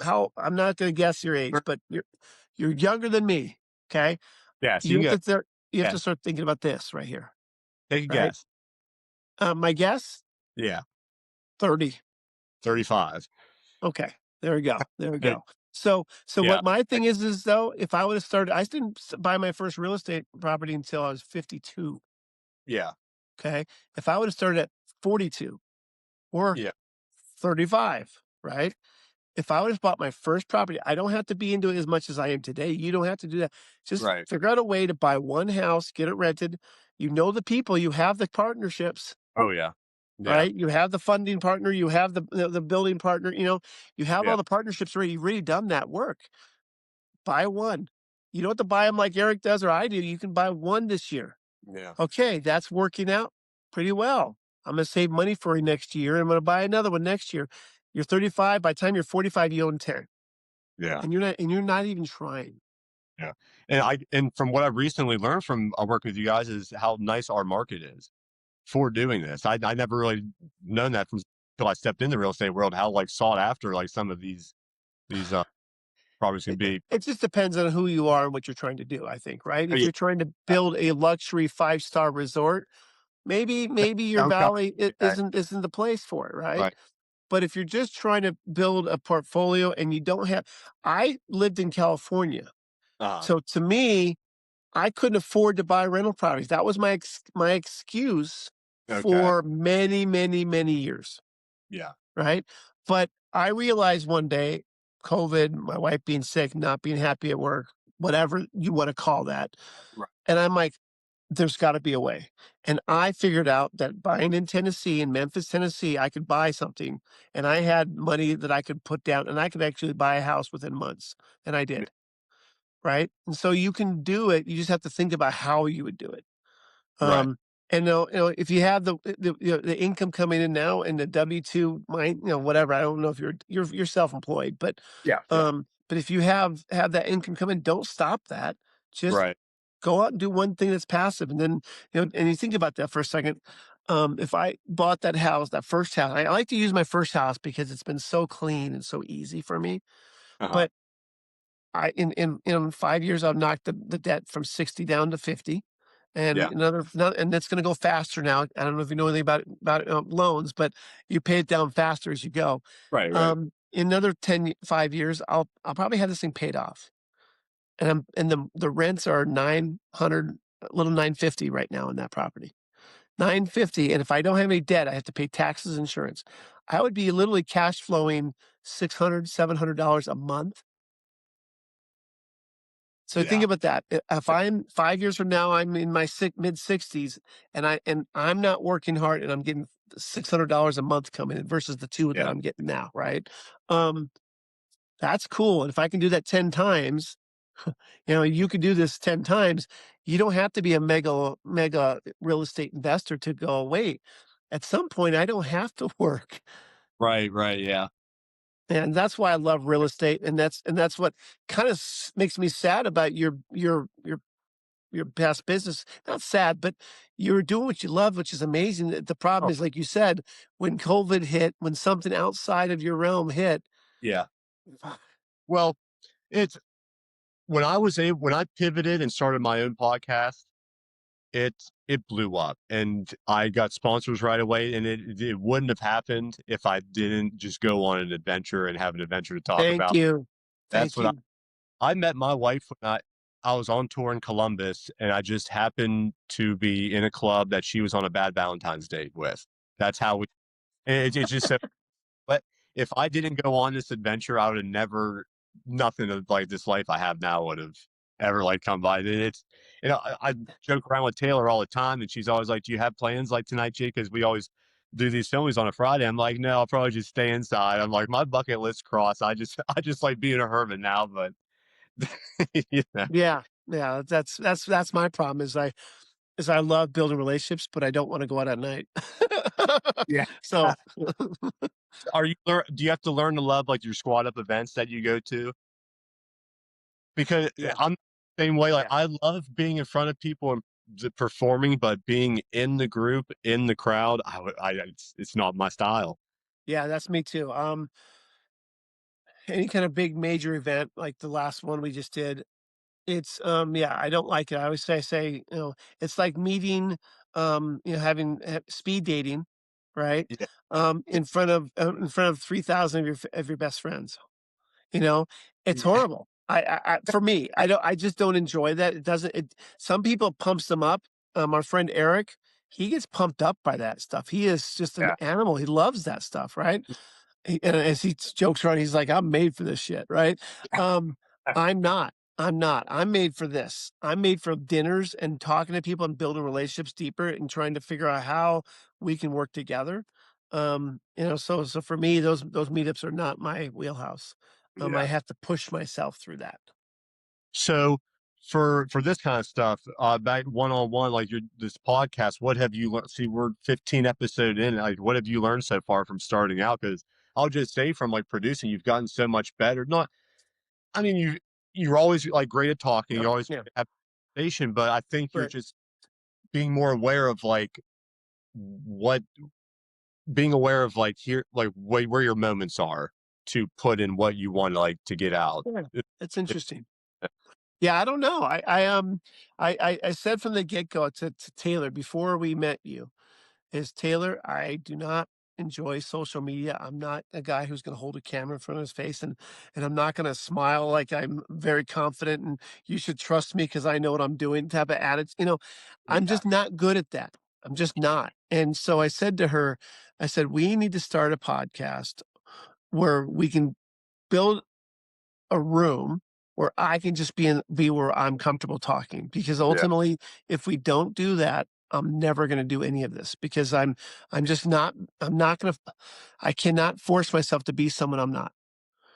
how I'm not gonna guess your age, Sure. but you're younger than me, okay? Yeah. So You you have can go. to start you have Yeah. to start thinking about this right here, Take a right? guess. My guess, Yeah. 30. 35. Okay, there we go, there we Hey, go. So yeah. what my I- thing is though, if I would've started I didn't buy my first real estate property until I was 52, Yeah. okay? If I would've started at 42 or Yeah. 35, right? If I would have bought my first property, I don't have to be into it as much as I am today. You don't have to do that. Just Right. figure out a way to buy one house, get it rented. You know the people, you have the partnerships, Oh, yeah. Yeah. right? You have the funding partner, you have the building partner, you have Yeah. all the partnerships already. You've really done that work. Buy one. You don't have to buy them like Eric does or I do. You can buy one this year. Yeah. Okay, that's working out pretty well. I'm gonna save money for you next year. I'm gonna buy another one next year. You're 35. By the time you're 45, you own 10. Yeah. And you're not even trying. Yeah. And from what I've recently learned from working with you guys is how nice our market is for doing this. I never really known that from until I stepped in the real estate world, how like sought after like some of these properties can be. It just depends on who you are and what you're trying to do, I think, right? Oh, If yeah. you're trying to build a luxury five-star resort, maybe your Okay. valley Okay. isn't the place for it, right? Right. But if you're just trying to build a portfolio and you don't have I lived in California. Uh, So to me, I couldn't afford to buy rental properties. That was my excuse okay. for many, many, many years. Yeah. Right? But I realized one day, COVID, my wife being sick, not being happy at work, whatever you want to call that. Right. And I'm like, there's got to be a way. And I figured out that buying in Tennessee, in Memphis, Tennessee, I could buy something and I had money that I could put down and I could actually buy a house within months. And I Yeah. did. Right. And so you can do it. You just have to think about how you would do it. Right. Um, and if you have the income coming in now and the W-2 might, whatever, I don't know if you're self-employed, Yeah. Yeah. but if you have that income coming, don't stop that. Just Right. go out and do one thing that's passive. And then, and you think about that for a second. If I bought that house, that first house, I like to use my first house because it's been so clean and so easy for me. Uh-huh. But in 5 years, I've knocked the debt from 60 down to 50, and Yeah. another and it's gonna go faster now. I don't know if you know anything about loans, but you pay it down faster as you go. Right. Right. In another 5 years, I'll probably have this thing paid off, and the rents are 900, a little 950 right now in that property. 950, and if I don't have any debt, I have to pay taxes, insurance. I would be literally cash flowing 600, $700 a month. So think Yeah. about that. If I'm 5 years from now, I'm in my mid-60s, and I'm not working hard, and I'm getting $600 a month coming in versus the two that Yeah. I'm getting now, right? Um, that's cool. And if I can do that 10 times, you could do this 10 times. You don't have to be a mega real estate investor to go, wait, at some point I don't have to work. Right. Right. Yeah. And that's why I love real estate, and that's what kind of makes me sad about your past business. Not sad, but you're doing what you love, which is amazing. The problem Oh, is, like you said, when COVID hit, when something outside of your realm hit. yeah. Well, it's when I pivoted and started my own podcast, it it blew up, and I got sponsors right away, and it wouldn't have happened if I didn't just go on an adventure and have an adventure to talk Thank about. you, That's thank what you. I met my wife when I was on tour in Columbus, and I just happened to be in a club that she was on a bad Valentine's date with. That's how we and it's just so but if I didn't go on this adventure, I would have never nothing of like this life I have now would have ever like come by. And it's I joke around with Taylor all the time, and she's always like, "Do you have plans like tonight, Jake?" Because we always do these filmings on a Friday. I'm like, "No, I'll probably just stay inside." I'm like, my bucket list crossed. I just like being a hermit now, but you know, Yeah, yeah, that's my problem is I love building relationships, but I don't wanna go out at night. yeah. So, Do you have to learn to love like your squad up events that you go to? Because yeah, I'm the same way, like, yeah, I love being in front of people and performing, but being in the group, in the crowd, I it's not my style. yeah, that's me too. Any kind of big major event like the last one we just did, it's, yeah, I don't like it. I say, it's like meeting, having speed dating, right? Yeah, In front of 3,000 of your best friends. You know, it's yeah, horrible. For me, I just don't enjoy that. It doesn't it some people pumps them up. Our friend Eric, he gets pumped up by that stuff. He is just an yeah, animal. He loves that stuff, right? And as he jokes around, he's like, "I'm made for this shit," right? Um, I'm not. I'm not. I'm made for this. I'm made for dinners and talking to people and building relationships deeper and trying to figure out how we can work together. So for me, those meetups are not my wheelhouse. I yeah. have to push myself through that. So, for this kind of stuff, back one-on-one, like your this podcast, what have you learned? See, we're 15 episode in, like, what have you learned so far from starting out? Because 'Cause I'll just say from, like, producing, you've gotten so much better. Not I mean, you're always, like, great at talking, Yeah, you always yeah, have conversation, but I think you're right. just being more aware of, like, what being aware of, like, here like, where your moments are to put in what you want, like, to get out. Yeah, It it's it interesting. Yeah, I don't know. I said from the get go to Taylor before we met you. Is Taylor, I do not enjoy social media. I'm not a guy who's gonna hold a camera in front of his face, and I'm not gonna smile like I'm very confident, and you should trust me because I know what I'm doing type of attitude. I'm yeah, just not good at that. I'm just not. And so I said to her, I said, "We need to start a podcast where we can build a room where I can just be where I'm comfortable talking, because yeah, ultimately, if we don't do that, I'm never gonna do any of this because I'm just not I'm not gonna I cannot force myself to be someone I'm not.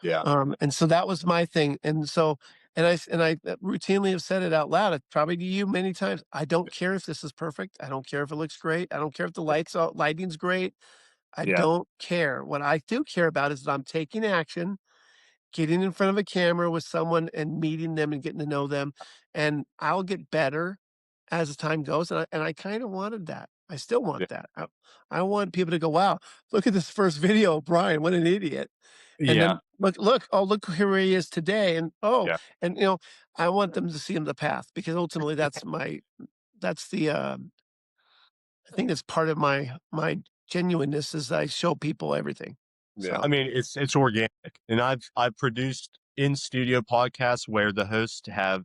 yeah, And so that was my thing, and I routinely have said it out loud, probably to you many times. I don't care if this is perfect. I don't care if it looks great. I don't care if the lighting's great. I yeah, don't care. What I do care about is that I'm taking action, getting in front of a camera with someone and meeting them and getting to know them, and I'll get better as the time goes, and I kinda wanted that. I still yeah, want that. I want people to go, "Wow, look at this first video of Brian, what an idiot." And yeah, then, "Look, oh, look where he is today," and, "Oh," yeah, and, I want them to see him the path because ultimately that's the, I think that's part of my genuineness is I show people everything. yeah. I So, mean, it's organic, and I've produced in studio podcasts where the hosts have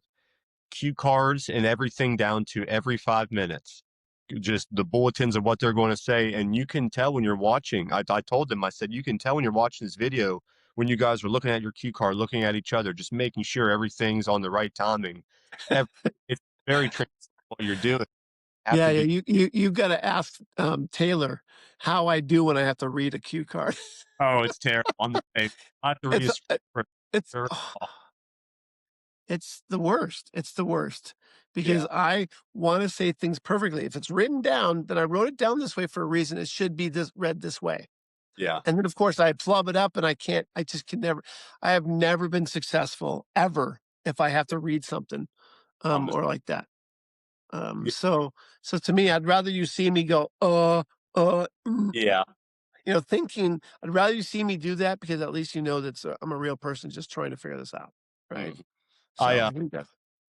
cue cards and everything down to every 5 minutes. Just the bulletins of what they're going to say. And you can tell when you're watching. I told them, I said, you can tell when you're watching this video when you guys are looking at your cue card, looking at each other, just making sure everything's on the right timing. Ev- It's very transparent what you're doing. You have yeah, to yeah, be, you gotta ask, Taylor how I do when I have to read a cue card. oh, it's terrible. I'm the same. I have to read It's, a script for it's third. it's the worst. It's the worst because Yeah. I wanna say things perfectly. If it's written down, then I wrote it down this way for a reason. It should be read this way. Yeah. And then, of course, I plumb it up and I just can never I have never been successful ever if I have to read something, Um, or like that. y So to me, I'd rather you see me go, yeah. thinking I'd rather you see me do that because at least you know that I'm a real person just trying to figure this out, right? Mhm. I, So I think that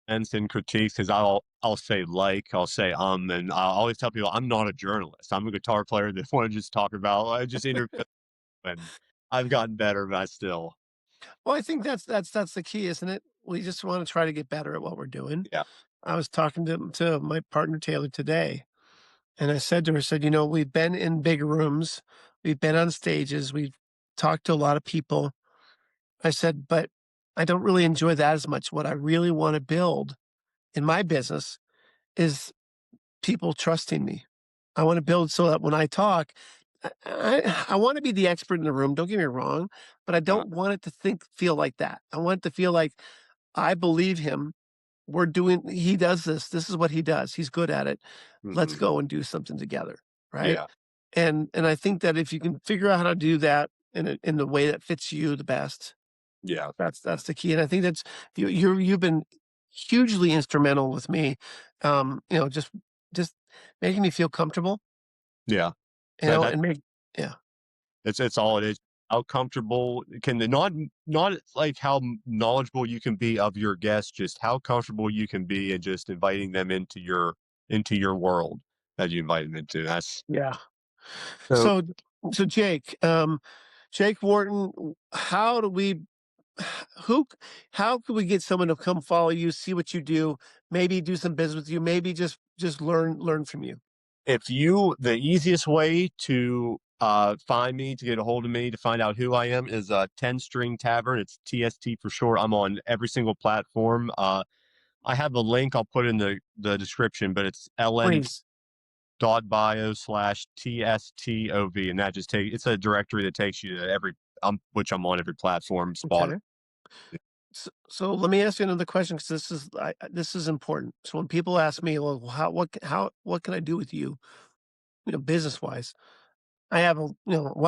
instant critiques because I'll say like, I'll say, and I'll always tell people I'm not a journalist. I'm a guitar player that wanna just talk about I just interview and I've gotten better, but I still well, I think that's the key, isn't it? We just wanna try to get better at what we're doing. yeah. I was talking to my partner Taylor today, and I said to her, I said, we've been in big rooms, we've been on stages, we've talked to a lot of people. I said, but I don't really enjoy that as much. What I really want to build in my business is people trusting me. I want to build so that when I talk, I want to be the expert in the room. Don't get me wrong, but I Uh, don't want it to feel like that. I want it to feel like I believe him. He does this. This is what he does. He's good at it. Let's mhm. go and do something together. Right. Yeah, And I think that if you can figure out how to do that in the way that fits you the best, yeah, that's the key, and I think that's you've been hugely instrumental with me, just making me feel comfortable, yeah. That and make yeah. it's all it is. How comfortable can the not like how knowledgeable you can be of your guests, just how comfortable you can be and just inviting them into your world that you invite them into. That's Yeah. so So so Jake Wharton, how do we who how could we get someone to come follow you, see what you do, maybe do some business with you, maybe just learn from you? if you the easiest way to find me, to get a hold of me, to find out who I am is 10 String Tavern. It's TST for short. I'm on every single platform. I have a link I'll put in the description, but it's Please. ln.bio/TSTOV. And that just it's a directory that takes you to which I'm on every platform, Spotify. Okay. So let me ask you another question because this is important. So when people ask me, well, what can I do with you, business wise? I have well,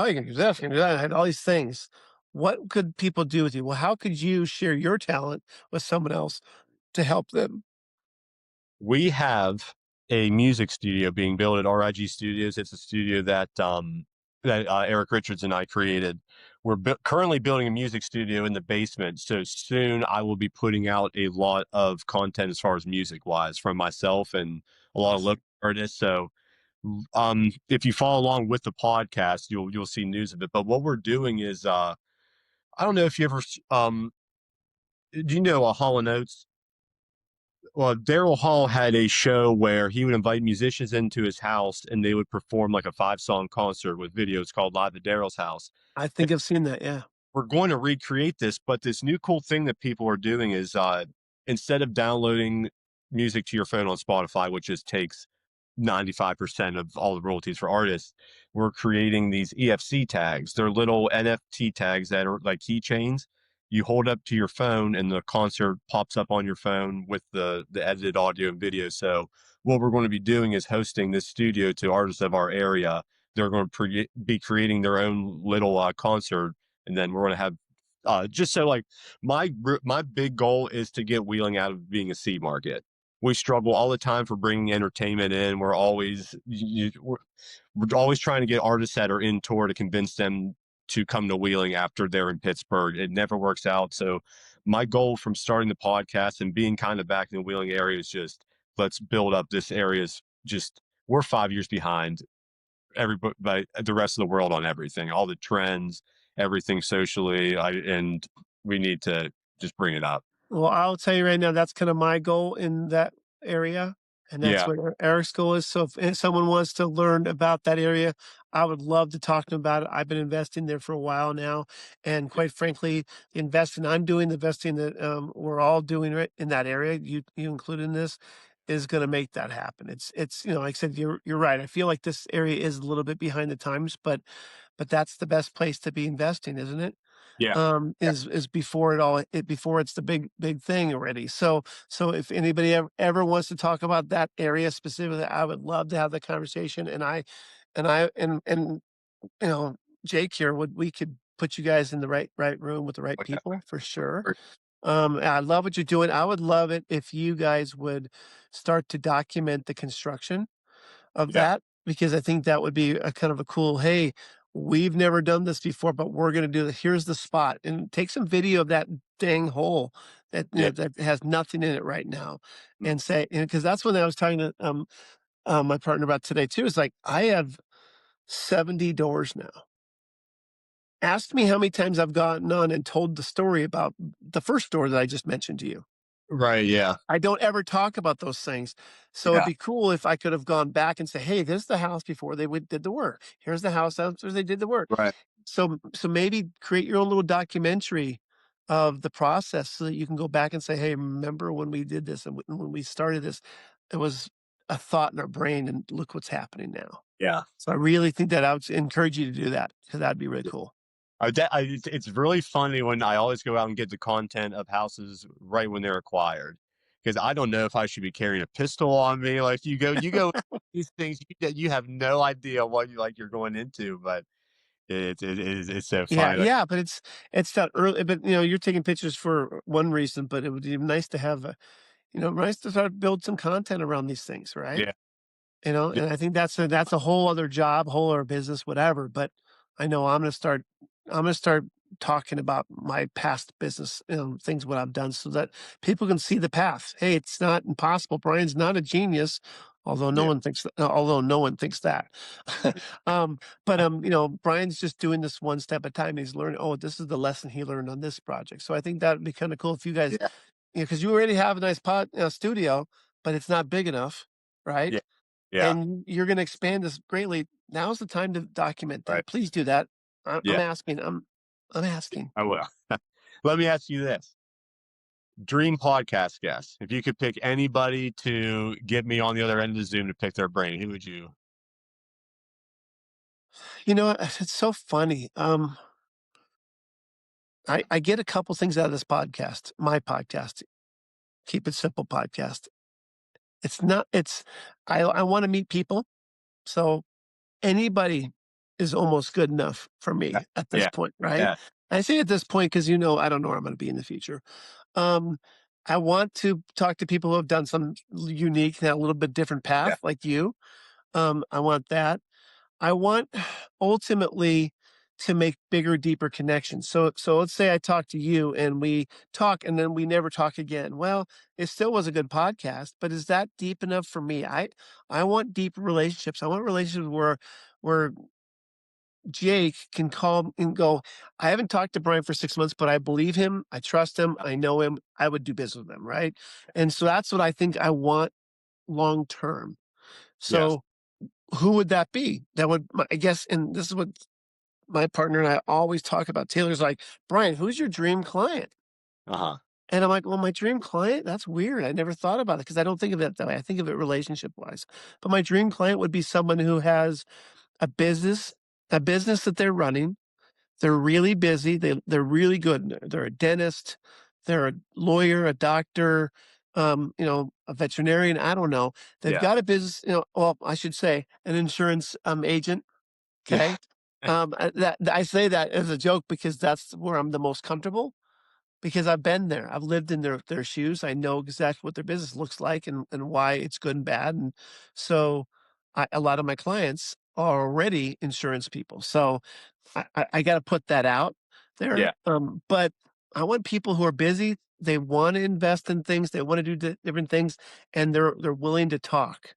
you can do this, you can do that. I had all these things. What could people do with you? Well, how could you share your talent with someone else to help them? We have a music studio being built at RIG Studios. It's a studio that Eric Richards and I created. We're currently building a music studio in the basement, so soon I will be putting out a lot of content as far as music wise from myself and a lot of Awesome. local artists. So, if you follow along with the podcast, you'll see news of it. But what we're doing is, I don't know if you ever, do you know Hall and Oates? Well, Daryl Hall had a show where he would invite musicians into his house and they would perform like a 5-song concert with videos called Live at Daryl's House. I think I've seen that. Yeah. We're going to recreate this, but this new cool thing that people are doing is instead of downloading music to your phone on Spotify, which just takes 95% of all the royalties for artists, we're creating these EFC tags. They're little NFT tags that are like keychains. You hold up to your phone and the concert pops up on your phone with the edited audio and video. So what we're going to be doing is hosting this studio to artists of our area. They're going to be creating their own little concert, and then we're going to have just so like my big goal is to get Wheeling out of being a C market. We struggle all the time for bringing entertainment in. We're always trying to get artists that are in tour to convince them to come to Wheeling after they're in Pittsburgh. It never works out. So my goal from starting the podcast and being kind of back in the Wheeling area is just let's build up this area's just we're 5 years behind everybody by the rest of the world on everything, all the trends, everything socially. And we need to just bring it up. Well, I'll tell you right now, that's kind of my goal in that area, and that's Yeah. what Eric's goal is. So if someone wants to learn about that area, I would love to talk to them about it. I've been investing there for a while now, and quite frankly, the investing I'm doing, the investing that we're all doing right in that area, you include in this, is going to make that happen. It's like I said, you're right. I feel like this area is a little bit behind the times, but that's the best place to be investing, isn't it? Yeah. Is before before it's the big thing already. So if anybody ever wants to talk about that area specifically, I would love to have the conversation. And I and I and you know Jake here, would we could put you guys in the right room with the right Okay. people for sure. Or- And I love what you're doing. I would love it if you guys would start to document the construction of Yeah. that, because I think that would be a kind of a cool, "Hey, we've never done this before, but we're gonna do it. Here's the spot," and take some video of that dang hole that, Yeah. that has nothing in it right now, Mm. and say, because that's when I was talking to, my partner about today too, is like, I have 70 doors now. Ask me how many times I've gotten on and told the story about the first door that I just mentioned to you. Right. Yeah. I don't ever talk about those things. So it'd Yeah. be cool if I could have gone back and say, "Hey, this is the house before they did the work. Here's the house after they did the work." Right. So maybe create your own little documentary of the process so that you can go back and say, "Hey, remember when we did this and when we started this, it was a thought in our brain, and look what's happening now." Yeah. So I really think that I would encourage you to do that, because that'd be really cool. It's really funny when I always go out and get the content of houses right when they're acquired, because I don't know if I should be carrying a pistol on me. Like you go these things you have no idea what you're going into, but it's so Yeah, funny. Like, yeah, but it's that early, but, you're taking pictures for one reason, but it would be nice to have nice to start build some content around these things, right? yeah, yeah, And I think that's a whole other job, whole other business, whatever, but I know I'm gonna start talking about my past business, things what I've done so that people can see the path. Hey, it's not impossible. Brian's not a genius, yeah, although no one thinks that. um, but Brian's just doing this one step at a time. He's learning, oh, this is the lesson he learned on this project. So I think that would be kind of cool if you guys, yeah, because you already have a nice studio, but it's not big enough, right? yeah, yeah. And you're gonna expand this greatly. Now's the time to document Right. that. Please do that. I'm Yeah, asking. I'm asking. I will. Let me ask you this. Dream podcast guest. If you could pick anybody to get me on the other end of the Zoom to pick their brain, who would you? It's so funny. I get a couple things out of this podcast, my podcast, Keep It Simple podcast. It's not. It's I want to meet people. So anybody is almost good enough for Yeah, me at this yeah, point, right? yeah, I say at this point because I don't know where I'm going to be in the future. Um, I want to talk to people who have done some unique, a little bit different yeah, path, like you. I want that. I want ultimately to make bigger, deeper connections. So let's say I talk to you and we talk and then we never talk again. Well, it still was a good podcast, but is that deep enough for me? I want deep relationships. I want relationships where Jake can call and go, I haven't talked to Brian for 6 months, but I believe him. I trust him. I know him. I would do business with him. Right. And so that's what I think I want long term. yes. So who would that be? That would, I guess, and this is what my partner and I always talk about. Taylor's like, Brian, who's your dream client? Uh-huh. And I'm like, well, my dream client? That's weird. I never thought about it because I don't think of it that way. I think of it relationship wise. But my dream client would be someone who has a business, a business that they're running. They're really busy. They're really good. They're a dentist. They're a lawyer, a doctor, a veterinarian. I don't know. They've Yeah. got a business. Well, I should say an insurance agent. Yeah. Okay, I say that as a joke because that's where I'm the most comfortable because I've been there. I've lived in their shoes. I know exactly what their business looks like and why it's good and bad. And so a lot of my clients are already insurance people. So I got to put that out there. Yeah. But I want people who are busy. They want to invest in things. They want to do different things, and they're willing to talk.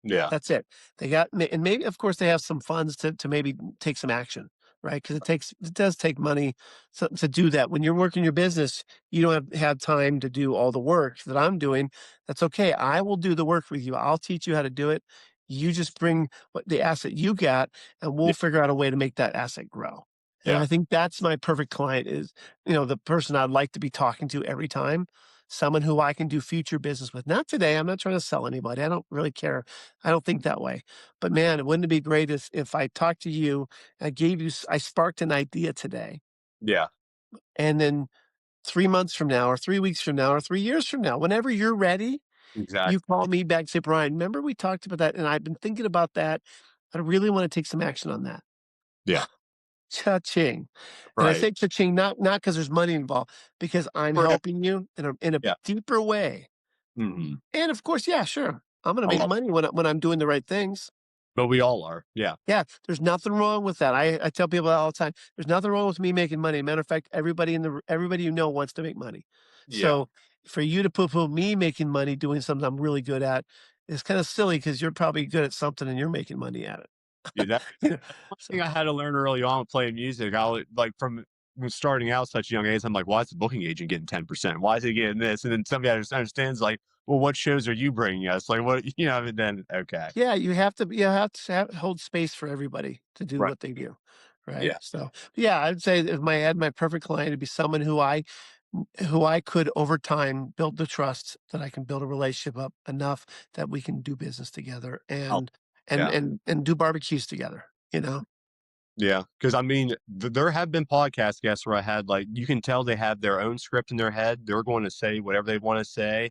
Yeah. That's it. They got and maybe, of course, they have some funds to maybe take some action, right? Because it does take money to do that. When you're working your business, you don't have time to do all the work that I'm doing. That's okay. I will do the work with you. I'll teach you how to do it. You just bring the asset you got, and we'll Yeah. figure out a way to make that asset grow. And Yeah. I think that's my perfect client is, the person I'd like to be talking to every time, someone who I can do future business with. Not today. I'm not trying to sell anybody. I don't really care. I don't think that way. But man, wouldn't it be great if I talked to you, I sparked an idea today, Yeah. and then 3 months from now, or 3 weeks from now, or 3 years from now, whenever you're ready, you Exactly. call me back and say, Brian, remember we talked about that, and I've been thinking about that. I really want to take some action on that. Yeah. Cha-ching. And I Right. say cha-ching not because there's money involved, because I'm Correct. helping you in a Yeah. deeper way. Mhm. And of course, yeah, sure, I'm gonna I make love money when I'm doing the right things. but we all are. Yeah. Yeah, there's nothing wrong with that. I tell people that all the time. There's nothing wrong with me making money. Matter of fact, everybody you know wants to make money. Yeah. So for you to poo-poo me making money doing something I'm really good at is kind of silly because you're probably good at something and you're making money at it. Dude, that You know, one thing so I had to learn early on with playing music. I would like from when starting out such a young age, I'm like, why is the booking agent getting 10%? Why is he getting this? And then somebody understands like, well, what shows are you bringing us? Like what, and then, okay. yeah, you have to hold space for everybody to do Right. what they do. Right. Yeah. So yeah, I'd say if I had my perfect client, it'd be someone who I could over time build the trust that I can build a relationship up enough that we can do business together Oh, and yeah. do barbecues together, you know? Yeah. Cause I mean, there have been podcast guests where I had like, you can tell they have their own script in their head. They're going to say whatever they want to say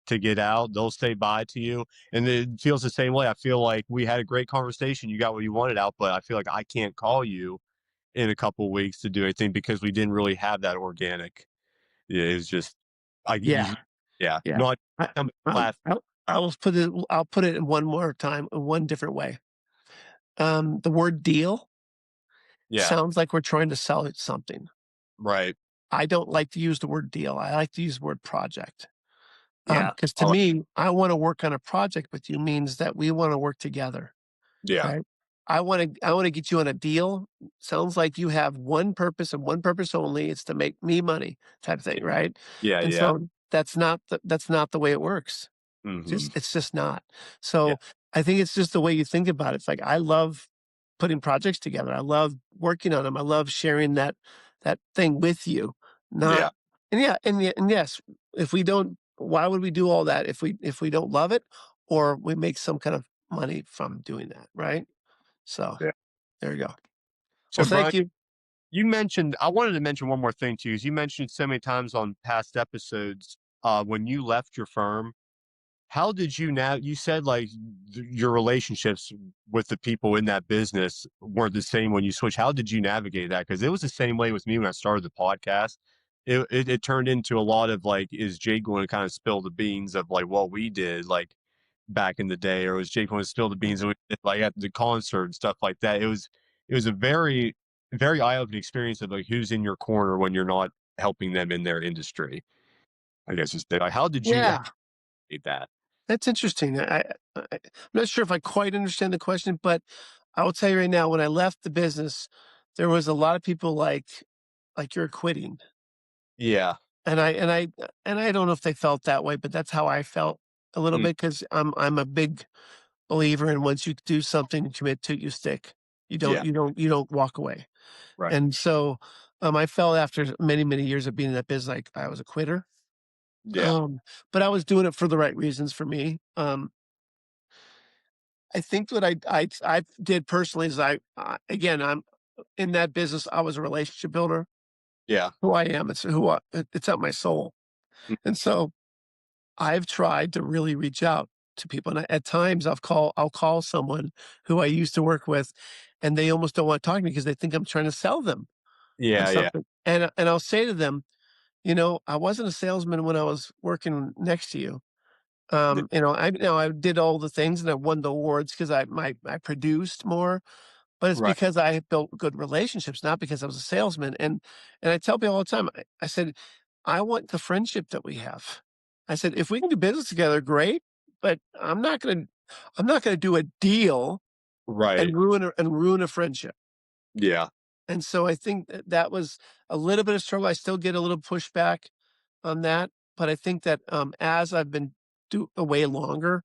to get out. They'll say bye to you. And it feels the same way. I feel like we had a great conversation. You got what you wanted out, but I feel like I can't call you in a couple weeks to do anything because we didn't really have that organic. Yeah, it was just I Yeah, you yeah, yeah. not I, laugh. I'll put it in one more time, in one different way. The word deal Yeah, sounds like we're trying to sell it something. right. I don't like to use the word deal. I like to use the word project. Yeah. Because to me, I want to work on a project with you means that we want to work together. Yeah. Right? I wanna get you on a deal. Sounds like you have one purpose and one purpose only, it's to make me money type thing, right? Yeah, And yeah. so that's not the way it works. Mhm. Just it's just not. Yeah, So, I think it's just the way you think about it. It's like, I love putting projects together. I love working on them. I love sharing that thing with you. Not yeah, and yeah, and yes, if we don't why would we do all that if we don't love it or we make some kind of money from doing that, right? So, yeah. there you go. So, Well, Brian, thank you. you mentioned I wanted to mention one more thing too, is you mentioned so many times on past episodes, when you left your firm. How did you now you said, like, your relationships with the people in that business weren't the same when you switched. How did you navigate that? Because it was the same way with me when I started the podcast. It turned into a lot of, like, is Jake going to kinda spill the beans of, like, what we did, like, back in the day, or was Jake going to spill the beans that we did, like, at the concert and stuff like that? It was a very, very eye-opening experience of, like, who's in your corner when you're not helping them in their industry, I guess is like, how did you Yeah, navigate that? that's interesting. I'm not sure if I quite understand the question, but I will tell you right now, when I left the business, there was a lot of people like, "You're quitting." Yeah. And I don't know if they felt that way, but that's how I felt a little Mm, bit because I'm a big believer in once you do something, you commit to it, you stick. yeah. You don't walk away. Right. And so, I felt after many, many years of being in that business, like I was a quitter. Yeah. Um, but I was doing it for the right reasons for me. I think what I did personally is again, I'm in that business. I was a relationship builder. Yeah. Who I am, it's at my soul. Mm, And so I've tried to really reach out to people. And at times I'll call someone who I used to work with and they almost don't want to talk to me because they think I'm trying to sell them on yeah, yeah. something. And I'll say to them, I wasn't a salesman when I was working next to you. Th I did all the things and I won the awards because I produced more, but it's right, because I built good relationships, not because I was a salesman. And I tell people all the time, I said, I want the friendship that we have. I said, if we can do business together, great, but I'm not gonna do a deal right. and ruin a friendship. Yeah, And so I think that was a little bit of struggle. I still get a little pushback on that, but I think that, as I've been away longer,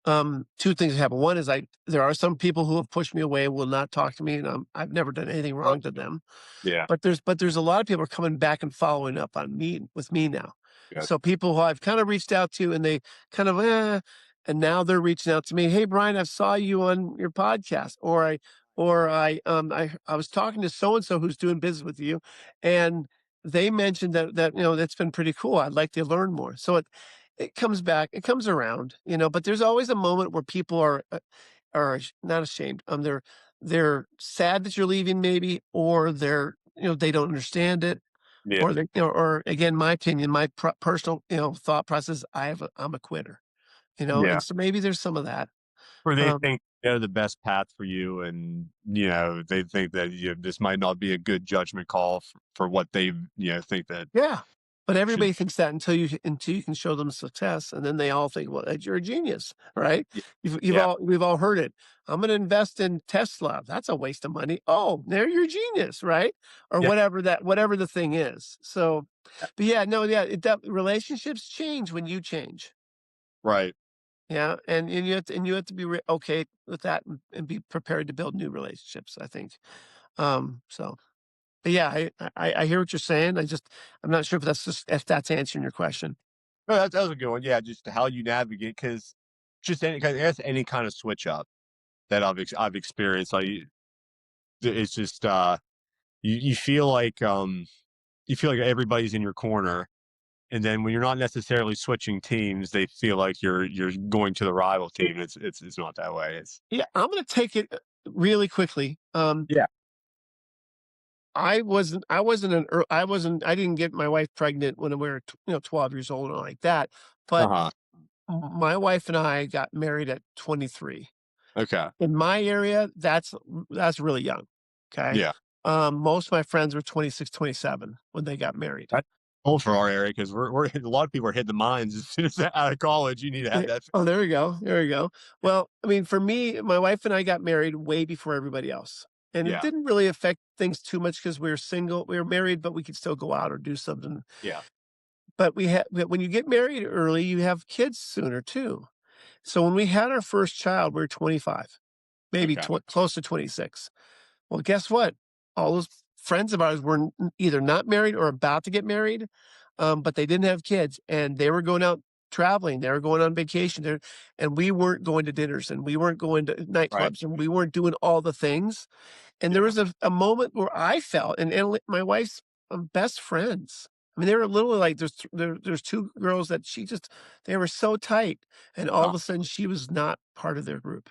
2 things happen. One is there are some people who have pushed me away, will not talk to me, and, I've never done anything uh, wrong to them. yeah, But there's a lot of people are coming back and following up on me with me now. yeah, So people who I've kind of reached out to and they kind of, and now they're reaching out to me. Hey, Brian, I saw you on your podcast, I was talking to so and so who's doing business with you, and they mentioned that's been pretty cool. I'd like to learn more. So it comes back, it comes around, but there's always a moment where people are not ashamed. they're sad that you're leaving maybe, or they don't understand it, Yeah. or or again, my opinion, my personal, thought process, I'm a quitter, Yeah. and so maybe there's some of that. Or they Um, think they're the best path for you, and, they think that, this might not be a good judgment call for what they, think that yeah, but should. everybody thinks that until you can show them success, and then they all think, well, that you're a genius, right? Yeah. Yeah. We've all heard it. I'm going to invest in Tesla. That's a waste of money. Oh, there you're a genius, right? Or Yeah. whatever the thing is. So, but yeah, no, yeah, relationships change when you change. Right. Yeah, and you have to be okay with that, and be prepared to build new relationships, I think. So, but yeah, I hear what you're saying. I'm not sure if that's answering your question. No, that was a good one. Yeah, just how you navigate, because just any kind, I guess any kind of switch up that I've experienced, like, it's just, you feel like, everybody's in your corner, and then when you're not necessarily switching teams, they feel like you're going to the rival team. It's not that way. It's Yeah, I'm gonna take it, really quickly. Yeah. I didn't get my wife pregnant when we were 12 years old or like that, but Uh-huh. my wife and I got married at 23. Okay. In my area, that's really young. Okay. Yeah. Most of my friends were 26, 27 when they got married. That's old for our area, because we're a lot of people are hitting the mines as soon as they're out of college. You need to have that. Oh, there we go. There we go. Well, I mean, for me, my wife and I got married way before everybody else. And it Yeah. didn't really affect things too much because we were single. We were married, but we could still go out or do something. Yeah. But when you get married early, you have kids sooner too. So when we had our first child, we were 25, maybe Okay. close to 26. Well, guess what? All those friends of ours were either not married or about to get married, but they didn't have kids, and they were going out traveling. They were going on vacation there, and we weren't going to dinners, and we weren't going to Right. nightclubs, and we weren't doing all the things. And there Yeah. was a moment where I felt, and my wife's best friends. I mean, they were literally like there's two girls that they were so tight, and all Uh, of a sudden she was not part of their group.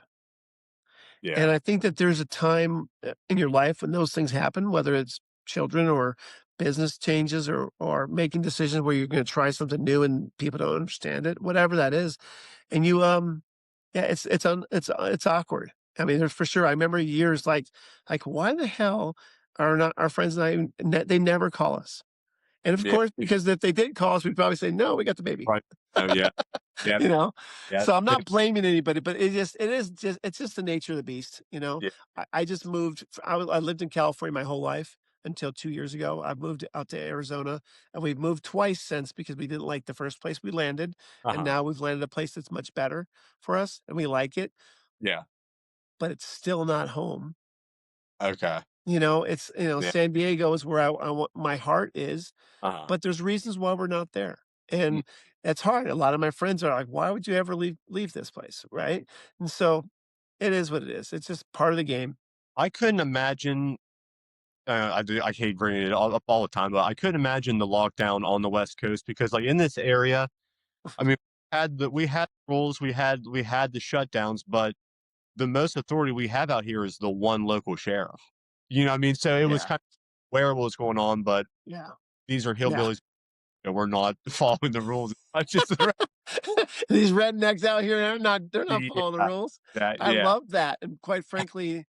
yeah. And I think that there's a time, in your life when those things happen, whether it's children or business changes, or making decisions where you're gonna try something new and people don't understand it, whatever that is. And yeah, it's awkward. I mean, there's for sure. I remember years like, why the hell are not our friends and they never call us. And of Yeah. course, because if they did call us, we'd probably say, "No, we got the baby." Right. Oh, yeah. Yeah. You know? Yeah. So I'm not blaming anybody, but it's just the nature of the beast, you know? Yeah. I just moved I lived in California my whole life until 2 years ago. I moved out to Arizona, and we've moved twice since because we didn't like the first place we landed, and Uh-huh. now we've landed a place that's much better for us, and we like it, Yeah. but it's still not home. Okay. It's Yeah. San Diego is where I want my heart is, Uh-huh. but there's reasons why we're not there, Mm. and it's hard. A lot of my friends are like, "Why would you ever leave this place?" Right? And so, it is what it is. It's just part of the game. I couldn't imagine, I hate bringing it all up all the time, but I couldn't imagine the lockdown on the West Coast, because, like, in this area, I mean, we had rules, we had the shutdowns, but the most authority we have out here is the one local sheriff. You know what I mean? So it was Yeah, kind of aware what was going on, but yeah, these are yeah. hillbillies, and we're not following the rules. I just These rednecks out here, they're not following the yeah, rules. that I yeah, love that, and quite frankly,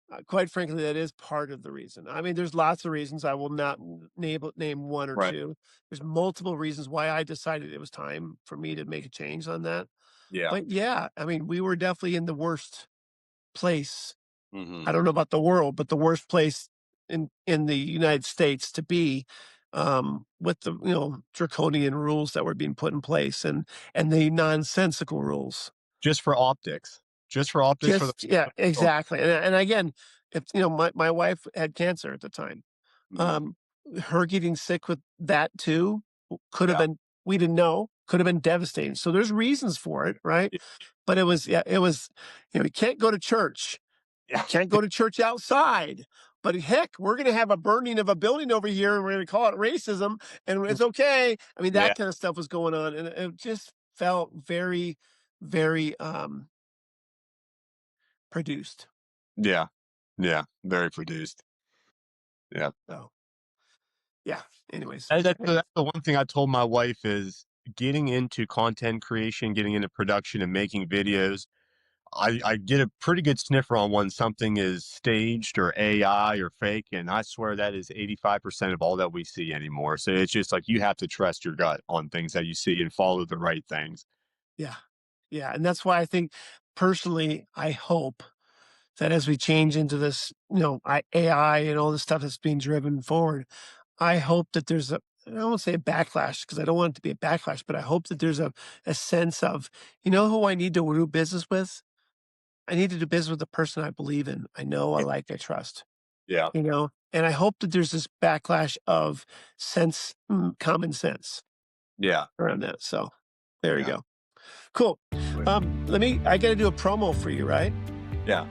that is part of the reason. I mean, there's lots of reasons. I will not name one or right, two. There's multiple reasons why I decided it was time for me to make a change on that. yeah, But yeah, I mean, we were definitely in the worst place. mhm. I don't know about the world, but the worst place in the United States to be, with the draconian rules that were being put in place, and the nonsensical rules. Just for optics, for the. Just yeah, exactly. And again, if my wife had cancer at the time. Mhm. Um, Her getting sick with that too could have Yeah, been, we didn't know, could have been devastating. So there's reasons for it, right? yeah, But it was, you can't go to church. You yeah, can't go to church outside. But heck, we're going to have a burning of a building over here, and we're going to call it racism, and it's okay. I mean, yeah, that kind of stuff was going on, and it just felt very, very produced. yeah. Yeah, very produced. Yeah. So, yeah. Anyways, And that's the one thing I told my wife is getting into content creation, getting into production and making videos. I get a pretty good sniffer on when something is staged or AI or fake. And I swear that is 85% of all that we see anymore. So it's just like you have to trust your gut on things that you see and follow the right things. yeah. Yeah. And that's why I think personally, I hope that as we change into this, AI and all this stuff that's being driven forward, I hope that there's I won't say a backlash because I don't want it to be a backlash, but I hope that there's a sense of, who I need to do business with? I need to do business with the person I believe in. I know, I like, I trust, Yeah. and I hope that there's this backlash of common sense Yeah. around that. So there you Yeah. go. Cool. Absolutely. I got to do a promo for you, right? Yeah.